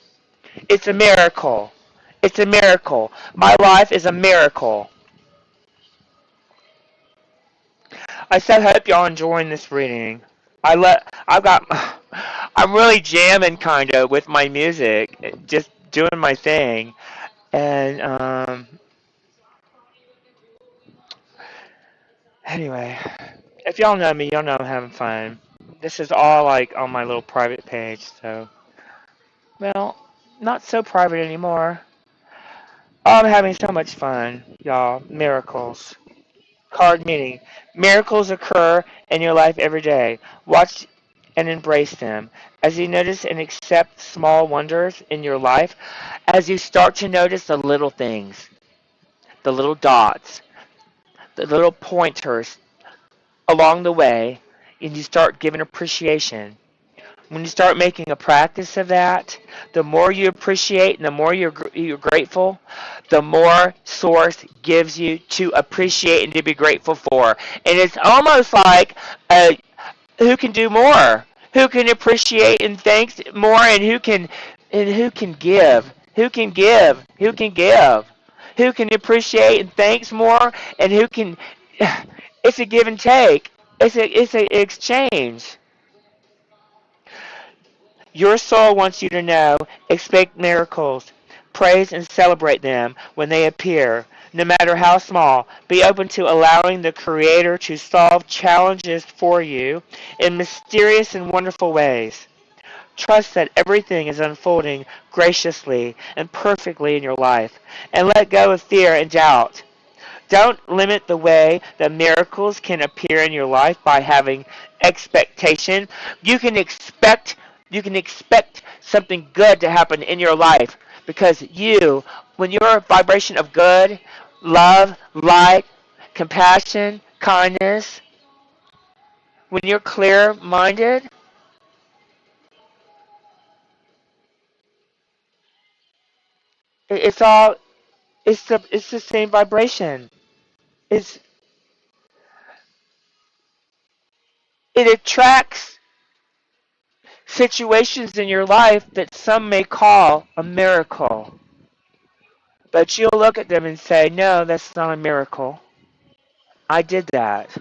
It's a miracle. It's a miracle. My life is a miracle. I so hope y'all enjoying this reading. I've got I'm really jamming kind of with my music, just doing my thing. And anyway, if y'all know me, y'all know I'm having fun. This is all like on my little private page, so well, not so private anymore. Oh, I'm having so much fun, y'all. Miracles. Card meaning. Miracles occur in your life every day. Watch and embrace them. As you notice and accept small wonders in your life, as you start to notice the little things, the little dots, the little pointers along the way, and you start giving appreciation. When you start making a practice of that, the more you appreciate and the more you're grateful, the more Source gives you to appreciate and to be grateful for. And it's almost like who can do more? Who can appreciate and thanks more? And who can give? Who can give? Who can give? Who can appreciate and thanks more? And who can? It's a give and take. It's a exchange. Your soul wants you to know, expect miracles, praise and celebrate them when they appear, no matter how small. Be open to allowing the Creator to solve challenges for you in mysterious and wonderful ways. Trust that everything is unfolding graciously and perfectly in your life, and let go of fear and doubt. Don't limit the way that miracles can appear in your life by having expectation. You can expect you can expect something good to happen in your life because when you're a vibration of good, love, light, compassion, kindness, when you're clear-minded, it's all it's the same vibration. It's it attracts situations in your life that some may call a miracle. But you'll look at them and say, no, that's not a miracle. I did that.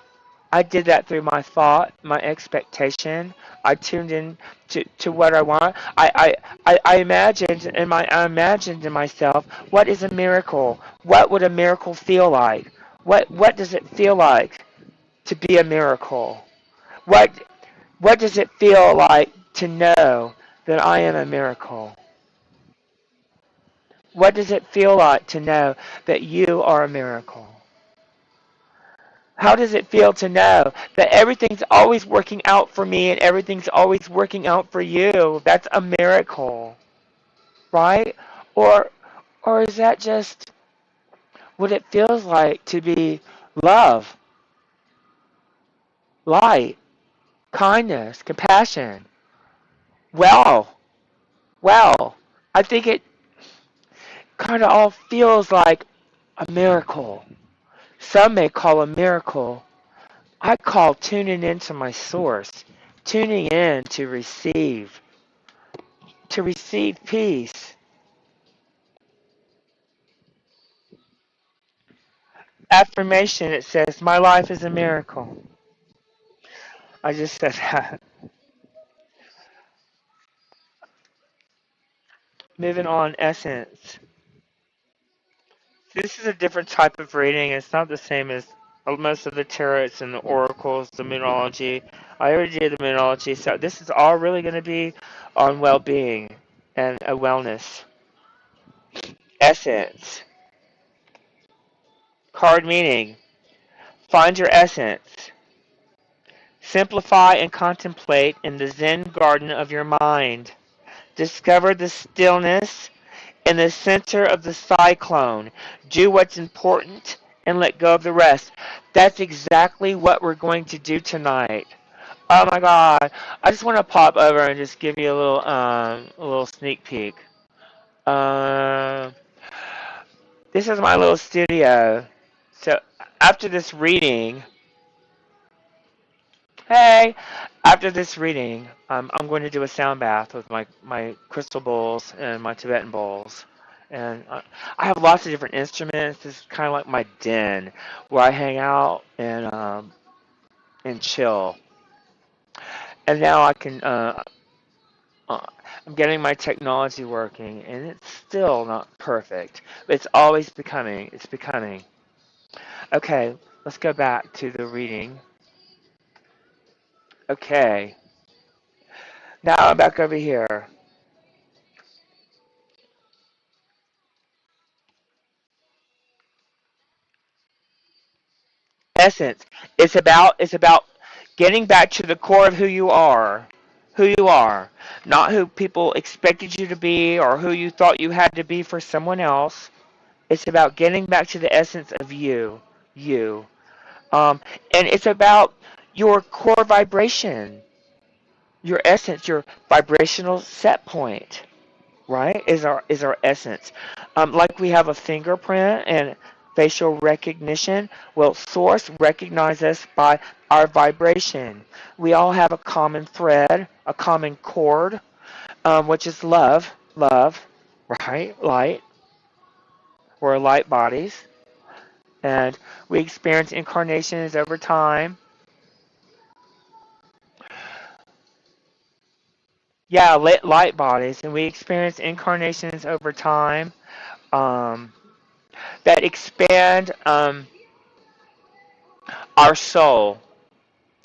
I did that through my thought, my expectation. I tuned in to what I want. I imagined to myself, what is a miracle? What would a miracle feel like? What does it feel like to be a miracle? What what does it feel like to know that I am a miracle? What does it feel like to know that you are a miracle? How does it feel to know that everything's always working out for me and everything's always working out for you? That's a miracle, right? Or or is that just what it feels like to be love, light, kindness, compassion? Well, well, I think it kind of all feels like a miracle. Some may call a miracle. I call tuning into my source, tuning in to receive peace. Affirmation, it says, my life is a miracle. I just said that. Moving on, essence. This is a different type of reading. It's not the same as most of the tarots and the oracles, the numerology. I already did the numerology, so this is all really going to be on well-being and a wellness. Essence. Card meaning. Find your essence. Simplify and contemplate in the Zen garden of your mind. Discover the stillness in the center of the cyclone. Do what's important and let go of the rest. That's exactly what we're going to do tonight. Oh my God! I just want to pop over and just give you a little sneak peek. Uh, this is my little studio. So after this reading, hey, after this reading, I'm going to do a sound bath with my crystal bowls and my Tibetan bowls. And I have lots of different instruments. This is kind of like my den where I hang out and chill. And now uh, I'm getting my technology working, and it's still not perfect. But it's always becoming. It's becoming. Okay, let's go back to the reading. Okay, now I'm back over here. Essence. It's about getting back to the core of who you are. Who you are. Not who people expected you to be or who you thought you had to be for someone else. It's about getting back to the essence of you. You. And it's about your core vibration. Your essence, your vibrational set point, right? Is our essence. Like we have a fingerprint and facial recognition. Well, Source recognizes us by our vibration. We all have a common thread, a common chord, which is love. Love, right? Light. We're light bodies, and we experience incarnations over time. Yeah, light bodies, and we experience incarnations over time. Um, that expand our soul.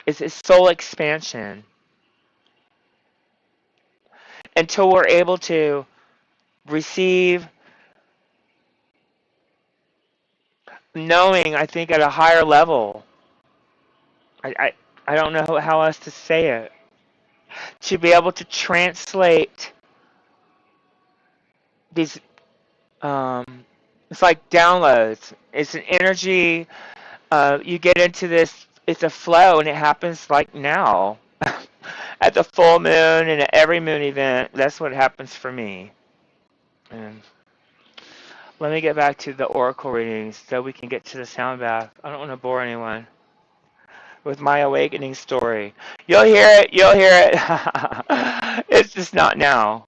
It's soul expansion until we're able to receive knowing, I think, at a higher level. I, I, I don't know how else to say it. To be able to translate these, um, it's like downloads. It's an energy. You get into this, it's a flow, and it happens like now. At the full moon and at every moon event, that's what happens for me. And let me get back to the oracle readings so we can get to the sound bath. I don't want to bore anyone with my awakening story. You'll hear it. You'll hear it. It's just not now.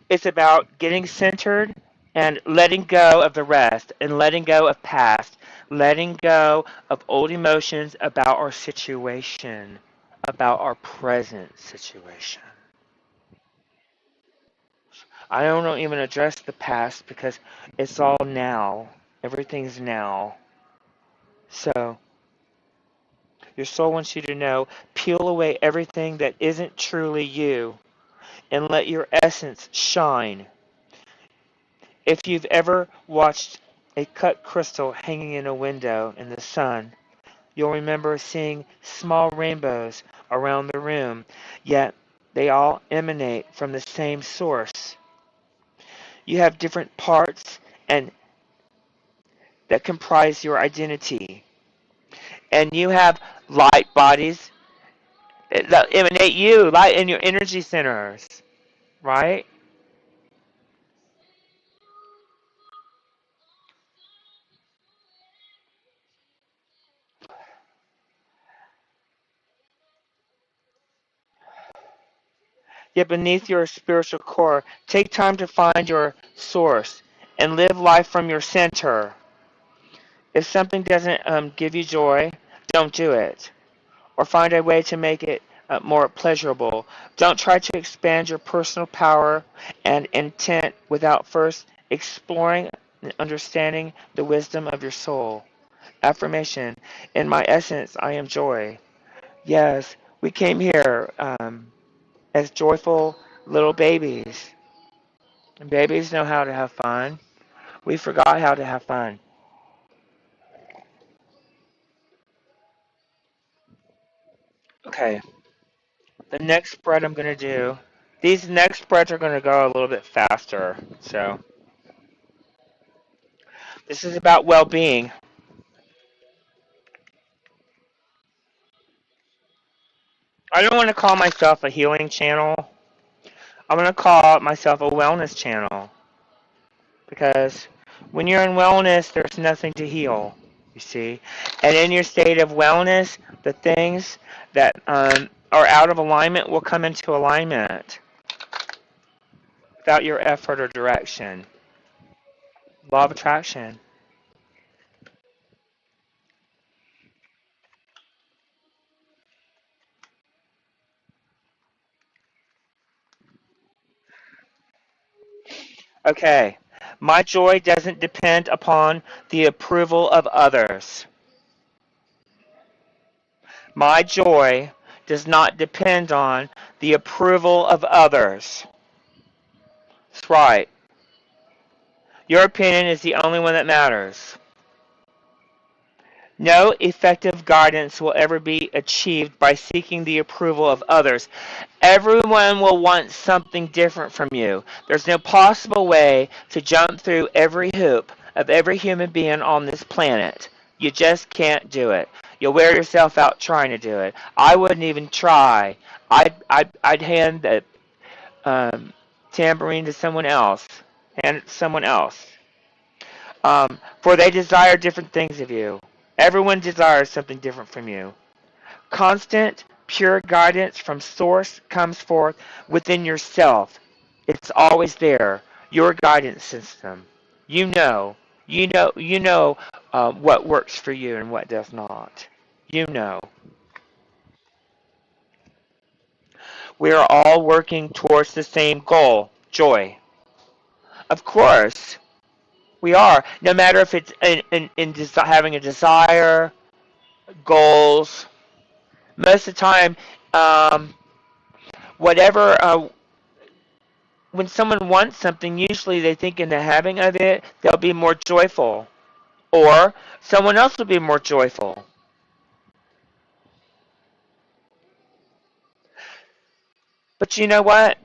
It's about getting centered and letting go of the rest and letting go of past, letting go of old emotions about our situation, about our present situation. I don't even address the past because it's all now. Everything's now. So, your soul wants you to know, peel away everything that isn't truly you and let your essence shine. If you've ever watched a cut crystal hanging in a window in the sun, you'll remember seeing small rainbows around the room, yet they all emanate from the same source. You have different parts and that comprise your identity. And you have light bodies that emanate you, light in your energy centers, right? Yet beneath your spiritual core, take time to find your source and live life from your center. If something doesn't give you joy, don't do it. Or find a way to make it more pleasurable. Don't try to expand your personal power and intent without first exploring and understanding the wisdom of your soul. Affirmation. In my essence, I am joy. Yes, we came here as joyful little babies. And babies know how to have fun. We forgot how to have fun. Okay, the next spread I'm going to do, these next spreads are going to go a little bit faster. So, this is about well being. I don't want to call myself a healing channel. I'm going to call myself a wellness channel. Because when you're in wellness, there's nothing to heal, you see. And in your state of wellness, the things that are out of alignment will come into alignment without your effort or direction. Law of attraction. Okay. My joy doesn't depend upon the approval of others. My joy does not depend on the approval of others. That's right. Your opinion is the only one that matters. No effective guidance will ever be achieved by seeking the approval of others. Everyone will want something different from you. There's no possible way to jump through every hoop of every human being on this planet. You just can't do it. You'll wear yourself out trying to do it. I wouldn't even try. I'd hand the tambourine to someone else. Hand it to someone else. For they desire different things of you. Everyone desires something different from you. Constant, pure guidance from Source comes forth within yourself. It's always there. Your guidance system. You know. You know what works for you and what does not. You know. We are all working towards the same goal, joy. Of course, we are. No matter if it's having a desire, goals. Most of the time, um, whatever when someone wants something, usually they think in the having of it, they'll be more joyful. Or someone else will be more joyful. But you know what?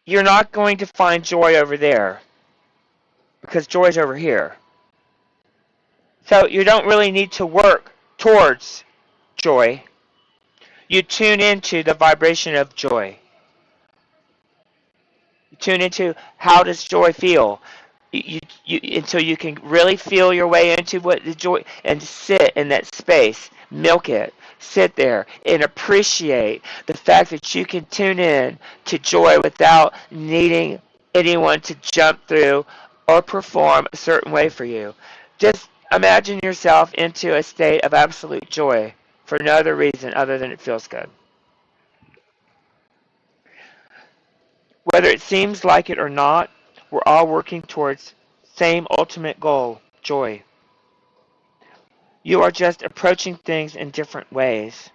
You're not going to find joy over there because joy's over here. So you don't really need to work towards joy. You tune into the vibration of joy. You tune into how does joy feel. Until you can really feel your way into what the joy and sit in that space, milk it, sit there and appreciate the fact that you can tune in to joy without needing anyone to jump through or perform a certain way for you. Just imagine yourself into a state of absolute joy for no other reason other than it feels good. Whether it seems like it or not, we're all working towards same ultimate goal, joy. You are just approaching things in different ways,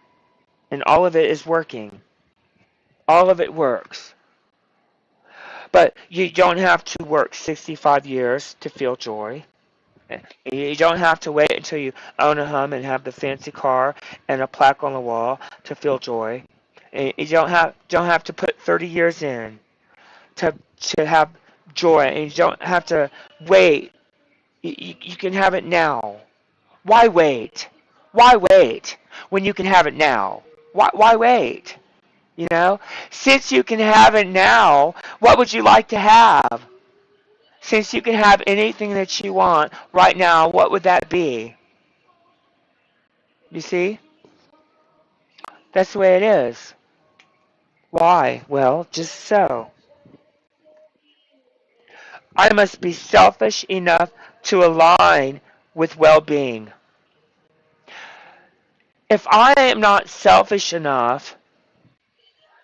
and all of it is working. All of it works. But you don't have to work 65 years to feel joy. You don't have to wait until you own a home and have the fancy car and a plaque on the wall to feel joy. And you don't have to put 30 years in to have joy, and you don't have to wait. You can have it now. Why wait? Why wait when you can have it now? Why wait? You know, since you can have it now, what would you like to have? Since you can have anything that you want right now, what would that be? You see? That's the way it is. Why? Well, just so. I must be selfish enough to align with well being. If I am not selfish enough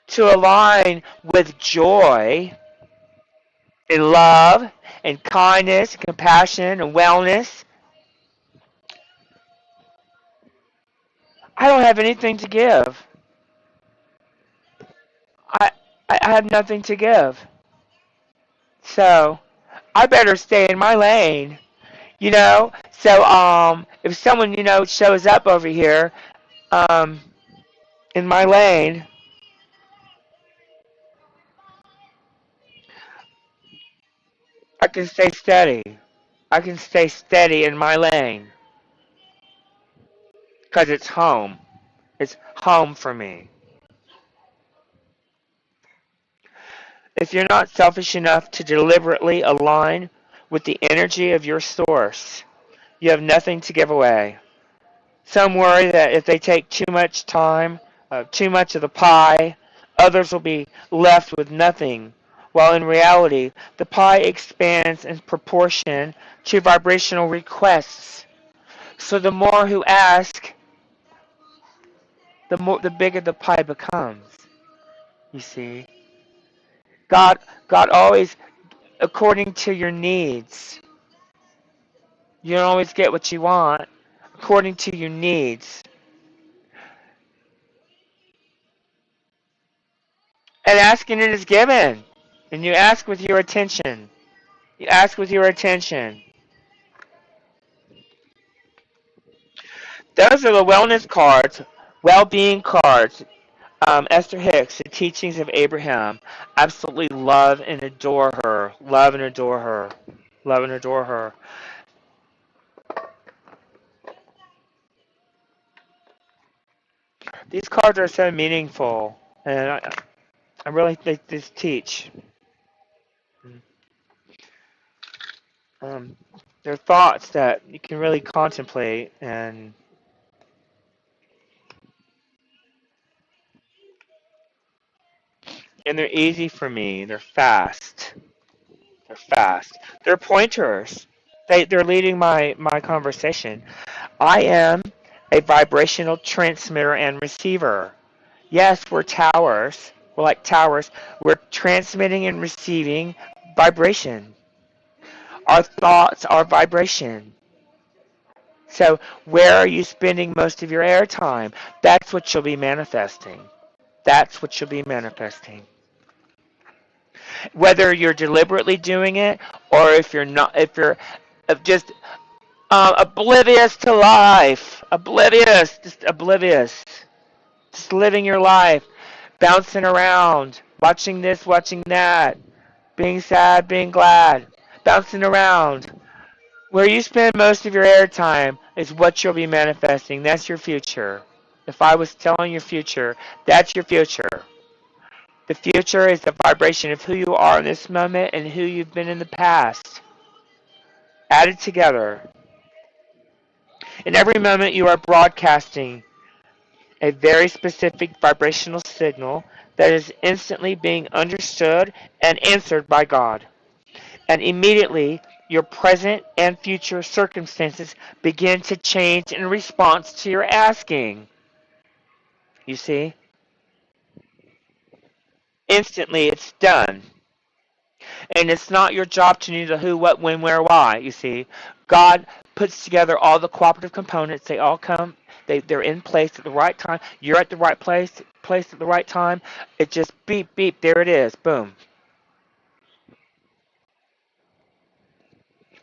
to align with joy and love and kindness and compassion and wellness, I don't have anything to give. I have nothing to give. So I better stay in my lane. So if someone shows up over here um in my lane, I can stay steady. I can stay steady in my lane because it's home. It's home for me. If you're not selfish enough to deliberately align with the energy of your source, you have nothing to give away. Some worry that if they take too much time, too much of the pie, others will be left with nothing. While in reality, the pie expands in proportion to vibrational requests. So the more who ask, the bigger the pie becomes. You see, God, God always according to your needs. You don't always get what you want according to your needs. And asking it is given. And you ask with your attention. You ask with your attention. Those are the wellness cards, well-being cards. Esther Hicks, the teachings of Abraham. Absolutely love and adore her. Love and adore her. Love and adore her. These cards are so meaningful. And I really think they teach. Um, they're thoughts that you can really contemplate, and they're easy for me. They're fast. They're fast. They're pointers. They're leading my conversation. I am a vibrational transmitter and receiver. Yes, we're towers. We're like towers. We're transmitting and receiving vibration. Our thoughts are vibration. So where are you spending most of your airtime? That's what you'll be manifesting. That's what you'll be manifesting. Whether you're deliberately doing it or if you're not, if you're just oblivious to life, just oblivious, just living your life, bouncing around, watching this, watching that, being sad, being glad, bouncing around. Where you spend most of your airtime is what you'll be manifesting. That's your future. If I was telling your future, that's your future. The future is the vibration of who you are in this moment and who you've been in the past. Added together. In every moment, you are broadcasting a very specific vibrational signal that is instantly being understood and answered by God. And immediately, your present and future circumstances begin to change in response to your asking. You see? Instantly, it's done. And it's not your job to know the who, what, when, where, why. You see, God puts together all the cooperative components. They all come. They're in place at the right time. You're at the right place at the right time. It just beep, beep. There it is. Boom.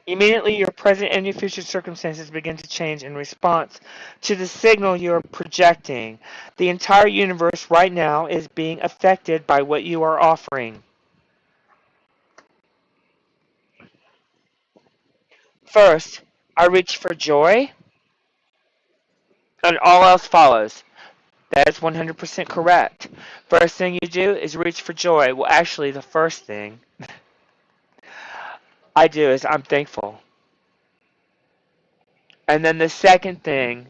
Immediately, your present and your future circumstances begin to change in response to the signal you're projecting. The entire universe right now is being affected by what you are offering. First, I reach for joy, and all else follows. That is 100% correct. First thing you do is reach for joy. Well, actually, the first thing I do is I'm thankful. And then the second thing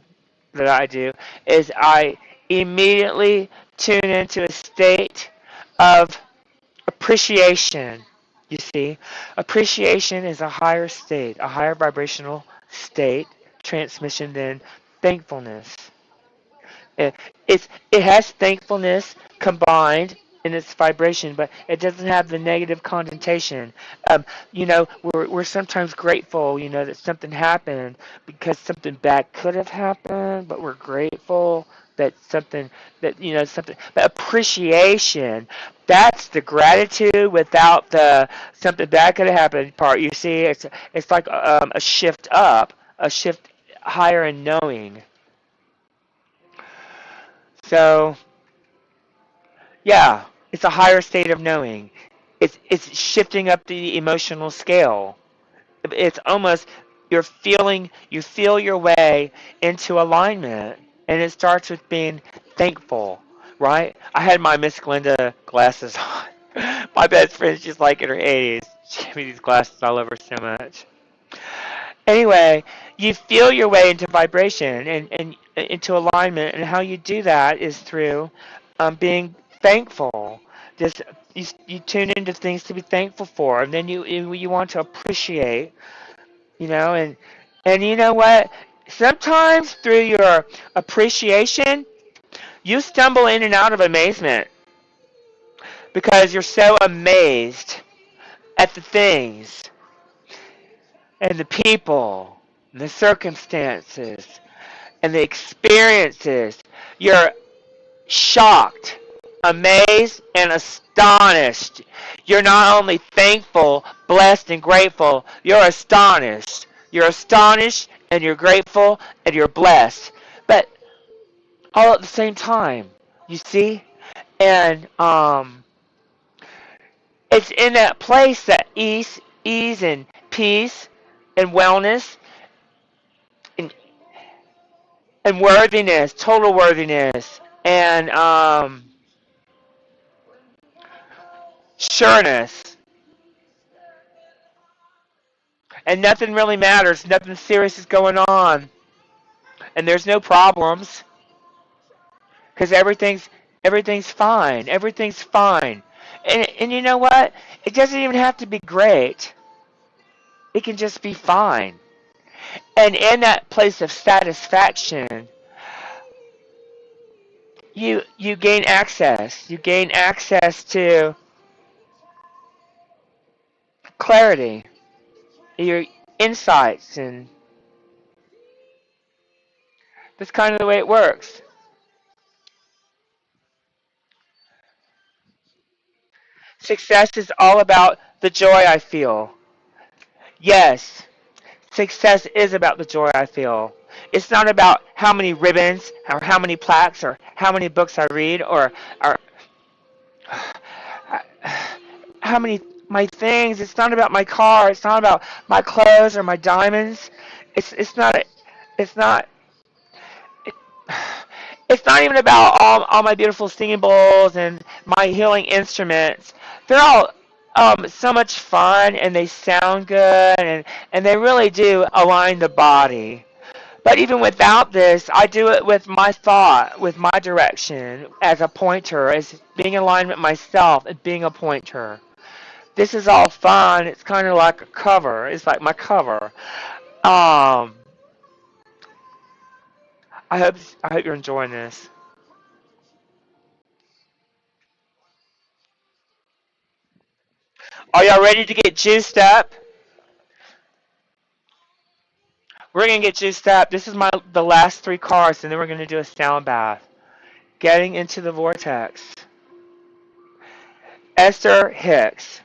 that I do is I immediately tune into a state of appreciation. You see, appreciation is a higher state, a higher vibrational state, transmission than thankfulness. It, it has thankfulness combined in its vibration, but it doesn't have the negative connotation. We're sometimes grateful, that something happened because something bad could have happened, but we're grateful that something that something. But appreciation, that's the gratitude without the something bad could have happened part. You see, it's like a shift up, a shift higher in knowing. So yeah, it's a higher state of knowing. It's shifting up the emotional scale. It's almost you feel your way into alignment, and it starts with being thankful, right? I had my Miss Glinda glasses on. My best friend, she's like in her 80s. She gave me these glasses all over so much. Anyway, you feel your way into vibration and into alignment, and how you do that is through being thankful. Just you tune into things to be thankful for, and then you want to appreciate, and you know what? Sometimes through your appreciation, you stumble in and out of amazement because you're so amazed at the things and the people and the circumstances and the experiences. You're shocked, amazed, and astonished. You're not only thankful, blessed, and grateful, you're astonished. You're astonished, and you're grateful, and you're blessed. But all at the same time, you see? And it's in that place that ease and peace and wellness and, and worthiness, total worthiness, and sureness. And nothing really matters. Nothing serious is going on. And there's no problems because everything's fine. Everything's fine. And you know what? It doesn't even have to be great. It can just be fine. And in that place of satisfaction, you gain access. You gain access to clarity, your insights, and that's kind of the way it works. Success is all about the joy I feel. Yes, success is about the joy I feel. It's not about how many ribbons or how many plaques or how many books I read or how many my things. It's not about my car. It's not about my clothes or my diamonds. It's not it's not it, it's not even about all my beautiful singing bowls and my healing instruments. They're all so much fun, and they sound good, and they really do align the body. But even without this, I do it with my thought, with my direction as a pointer, as being in alignment with myself and being a pointer. This is all fun. It's kind of like a cover. It's like my cover. Um, I hope you're enjoying this. Are y'all ready to get juiced up? We're gonna get juiced up. This is the last three cards, and then we're gonna do a sound bath. Getting into the vortex. Esther Hicks.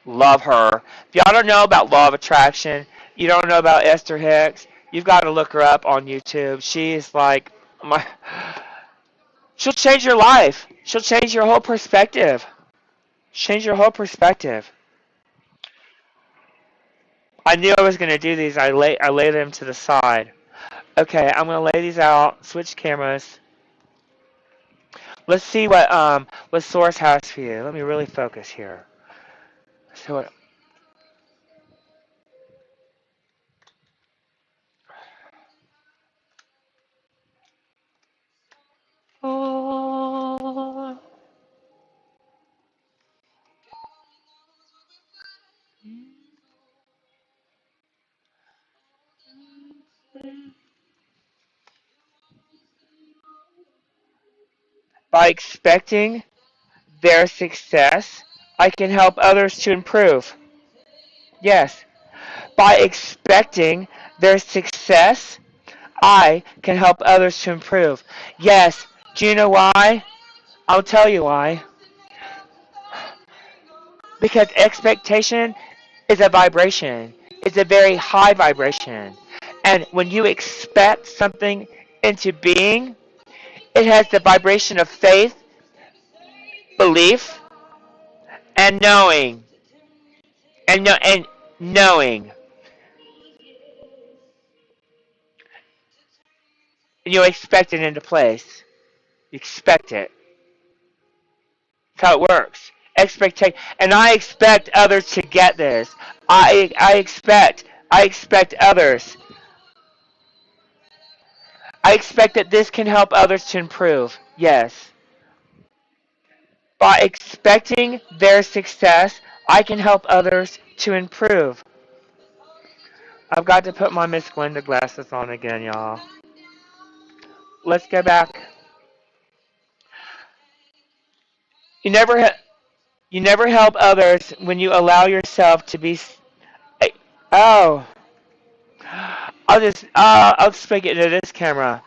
Love her. If y'all don't know about law of attraction, you don't know about Esther Hicks, you've got to look her up on YouTube. She is like my. She'll change your life. She'll change your whole perspective. Change your whole perspective. I knew I was going to do these. I lay them to the side. Okay, I'm going to lay these out. Switch cameras. Let's see what Source has for you. Let me really focus here. So what? Oh. By expecting their success, I can help others to improve. Yes. By expecting their success, I can help others to improve. Yes. Do you know why? I'll tell you why. Because expectation is a vibration. It's a very high vibration. And when you expect something into being, it has the vibration of faith, belief, and knowing. And knowing. And you expect it into place. You expect it. That's how it works. Expectation, and I expect others to get this. I expect others. I expect that this can help others to improve. Yes. By expecting their success, I can help others to improve. I've got to put my Miss Glenda glasses on again, y'all. Let's go back. You never, you never help others when you allow yourself to be. Oh, I'll speak it into this camera.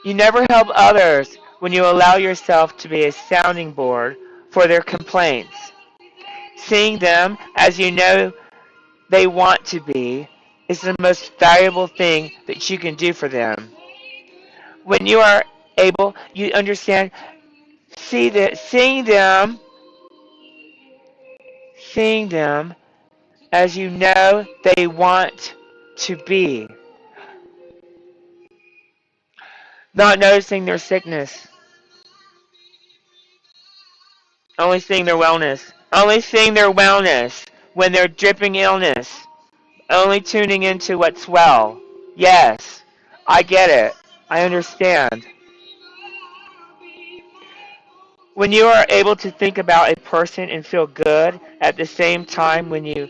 You never help others when you allow yourself to be a sounding board for their complaints. Seeing them as you know they want to be is the most valuable thing that you can do for them. When you are able, you understand, seeing them as you know they want to be. Not noticing their sickness, only seeing their wellness. Only seeing their wellness when they're dripping illness. Only tuning into what's well. Yes, I get it. I understand. When you are able to think about a person and feel good at the same time when you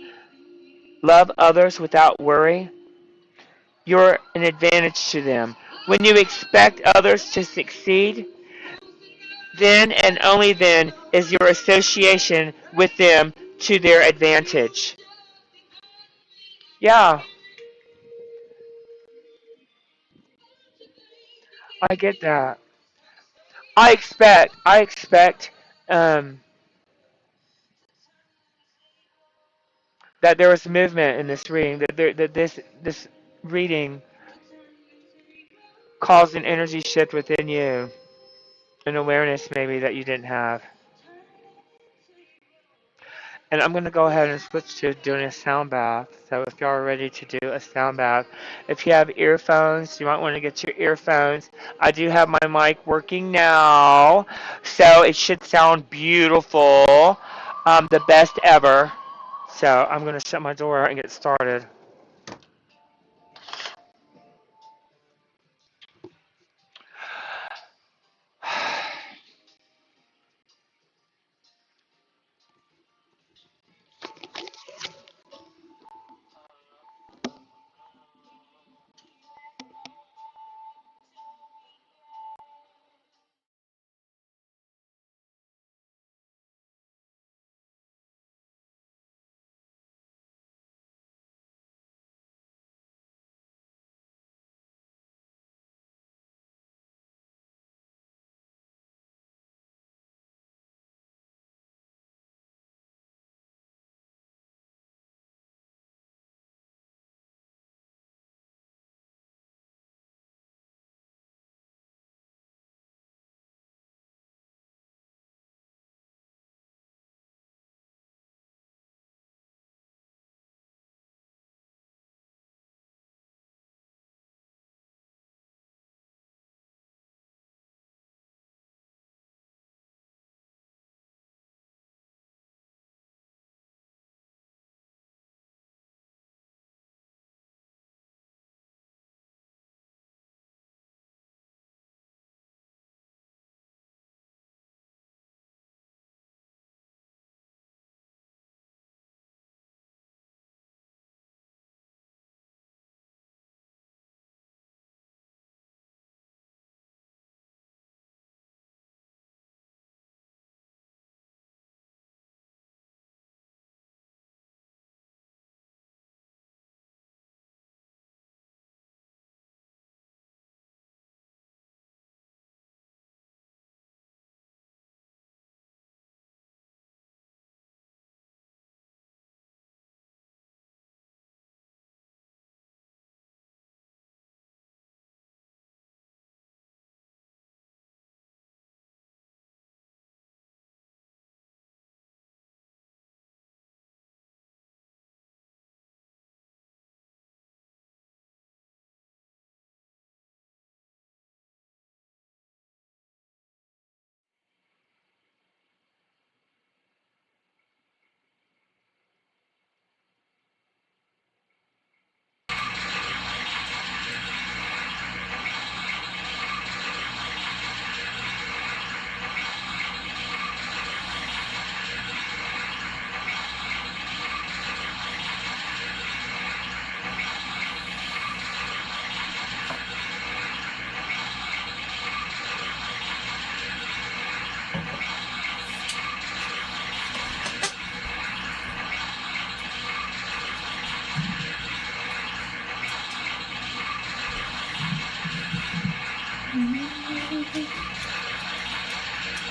love others without worry, you're an advantage to them. When you expect others to succeed, then and only then is your association with them to their advantage. Yeah, I get that. I expect um, that there was movement in this reading. That this reading caused an energy shift within you, an awareness maybe that you didn't have. And I'm going to go ahead and switch to doing a sound bath. So if y'all are ready to do a sound bath, if you have earphones, you might want to get your earphones. I do have my mic working now, so it should sound beautiful, the best ever. So I'm going to shut my door and get started.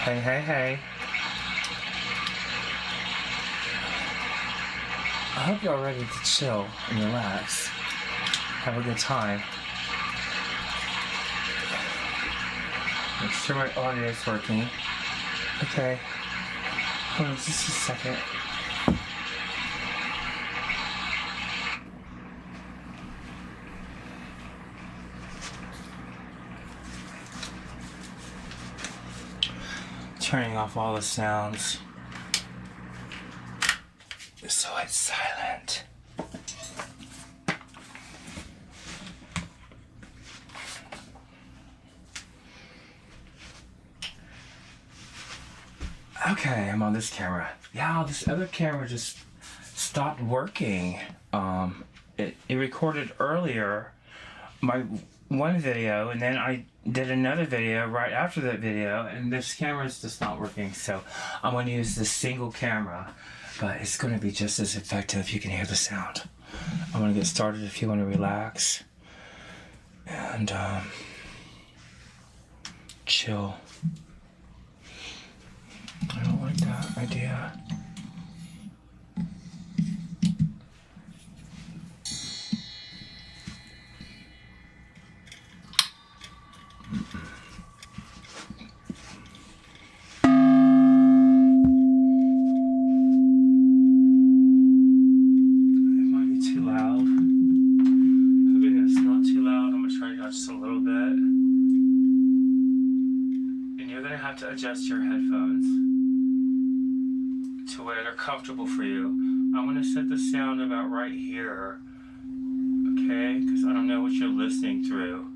Hey, hey, hey. I hope you're ready to chill and relax. Have a good time. Make sure my audio is working. Okay. Hold on just a second. Turning off all the sounds so it's silent. Okay, I'm on this camera. Yeah, this other camera just stopped working. It recorded earlier my one video, and then I did another video right after that video, and this camera is just not working. So I'm going to use this single camera, but it's going to be just as effective if you can hear the sound. I'm going to get started if you want to relax and chill. I don't like that idea. Just a little bit, and you're going to have to adjust your headphones to where they're comfortable for you. I'm going to set the sound about right here, okay, because I don't know what you're listening through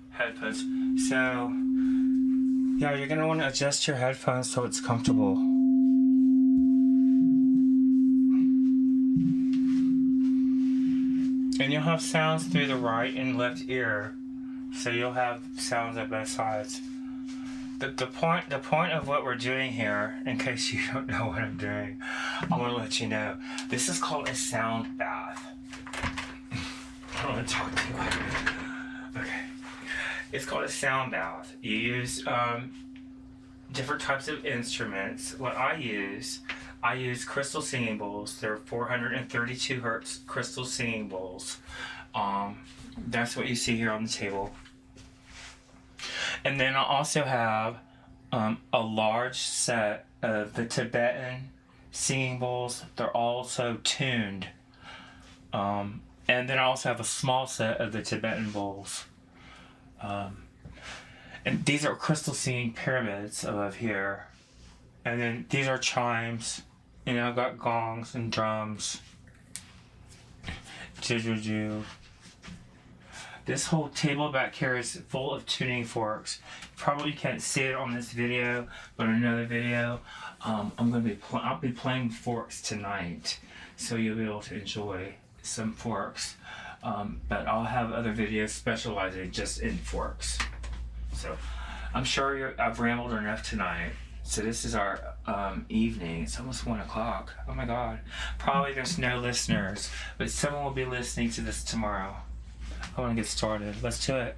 headphones. So yeah, you're going to want to adjust your headphones so it's comfortable. And you'll have sounds through the right and left ear. So you'll have sounds at both sides. The point of what we're doing here, in case you don't know what I'm doing, I want to let you know. This is called a sound bath. I want to talk to you. Okay. It's called a sound bath. You use different types of instruments. What I use crystal singing bowls. They're 432 hertz crystal singing bowls. That's what you see here on the table. And then I also have a large set of the Tibetan singing bowls. They're also tuned. And then I also have a small set of the Tibetan bowls. And these are crystal singing pyramids above here. And then these are chimes. And I've got gongs and drums. Juju. This whole table back here is full of tuning forks. You probably can't see it on this video, but in another video, I'll be playing forks tonight, so you'll be able to enjoy some forks. But I'll have other videos specializing just in forks. So I'm sure I've rambled enough tonight. So this is our evening. It's almost 1 o'clock. Oh my God. Probably there's no listeners, but someone will be listening to this tomorrow. I want to get started. Let's do it.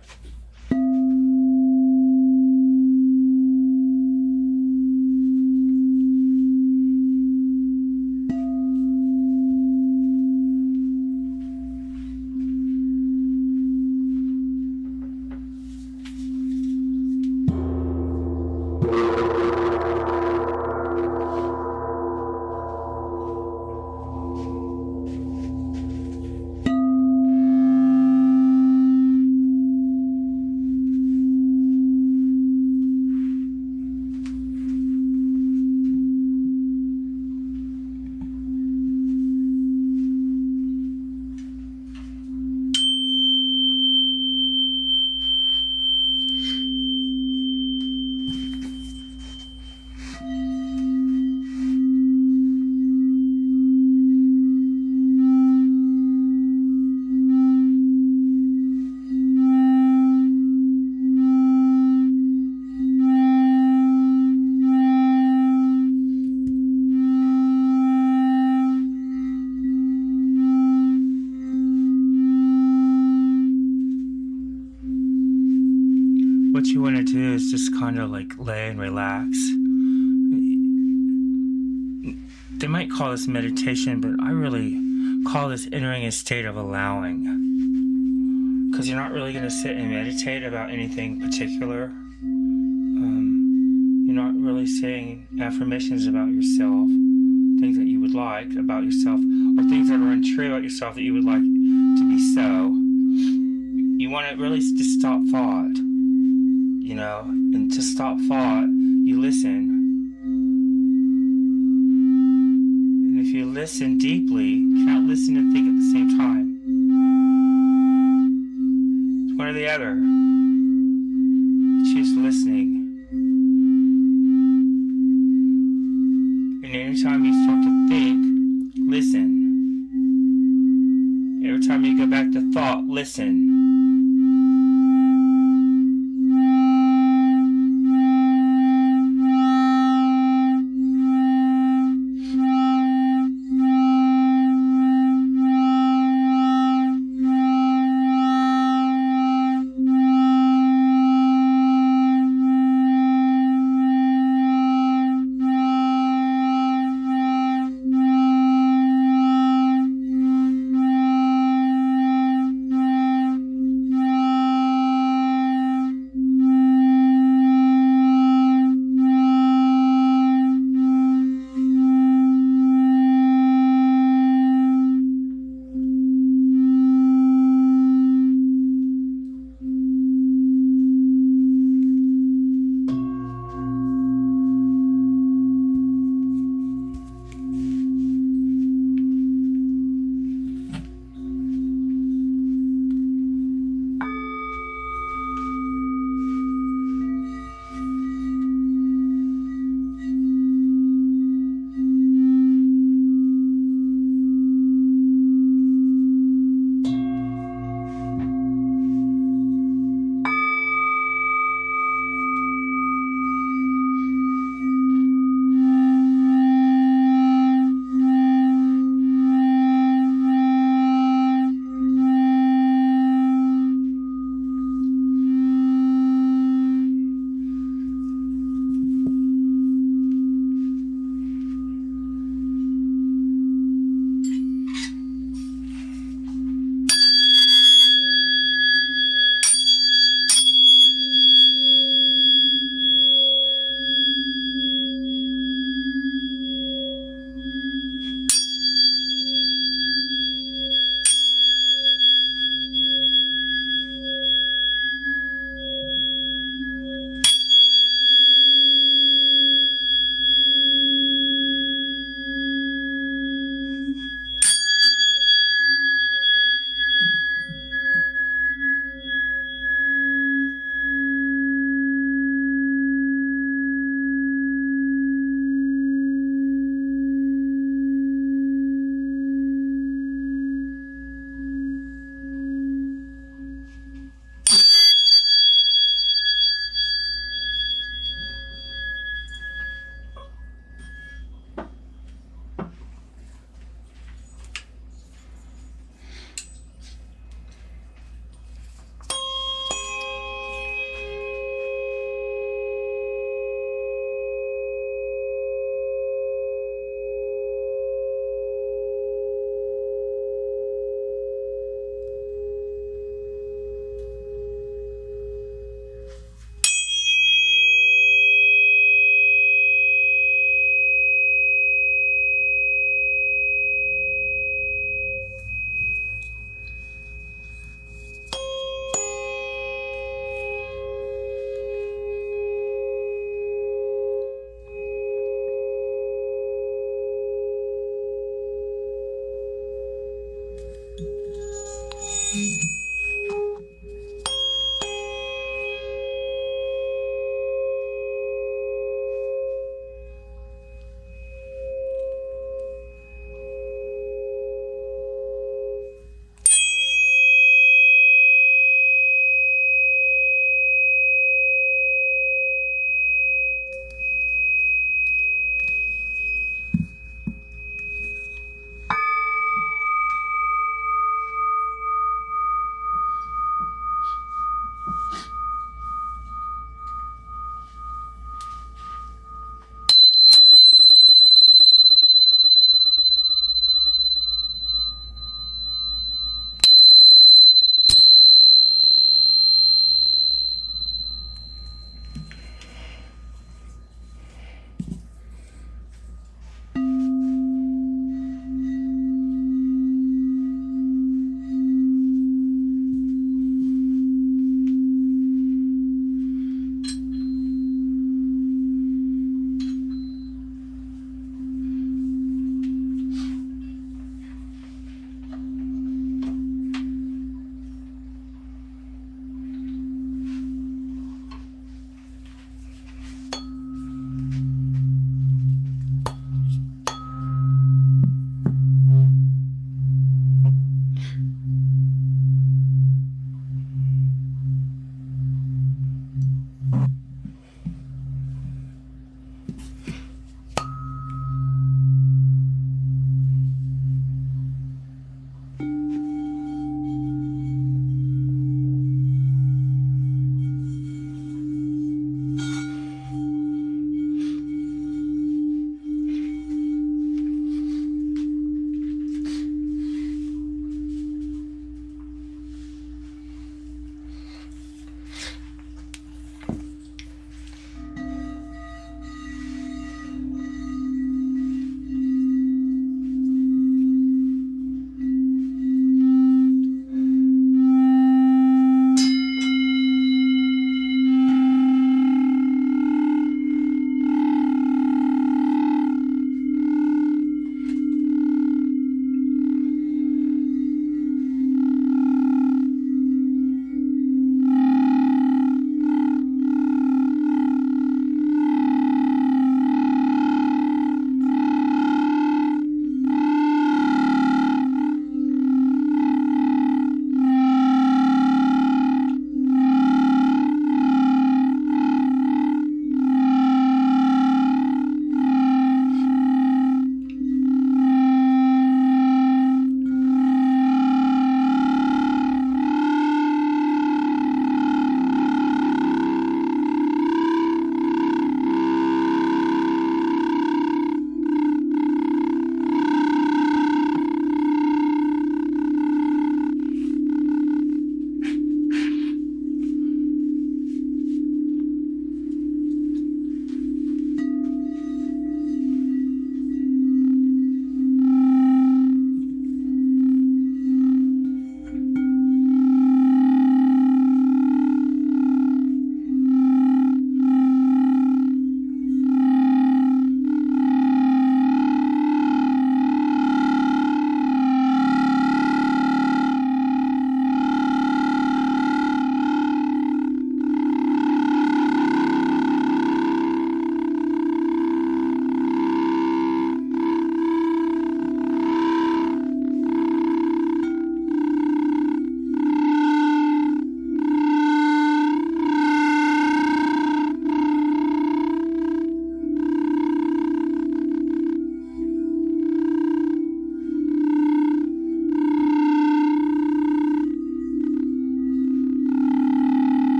What you want to do is just kind of like lay and relax. they might call this meditation, but I really call this entering a state of allowing. Because you're not really going to sit and meditate about anything particular. You're not really saying affirmations about yourself, things that you would like about yourself, or things that are untrue about yourself that you would like to be so. You want to really just stop thought, you know, and to stop thought, you listen. And if you listen deeply, you cannot listen and think at the same time. It's one or the other. You choose listening. And anytime you start to think, listen. Every time you go back to thought, listen.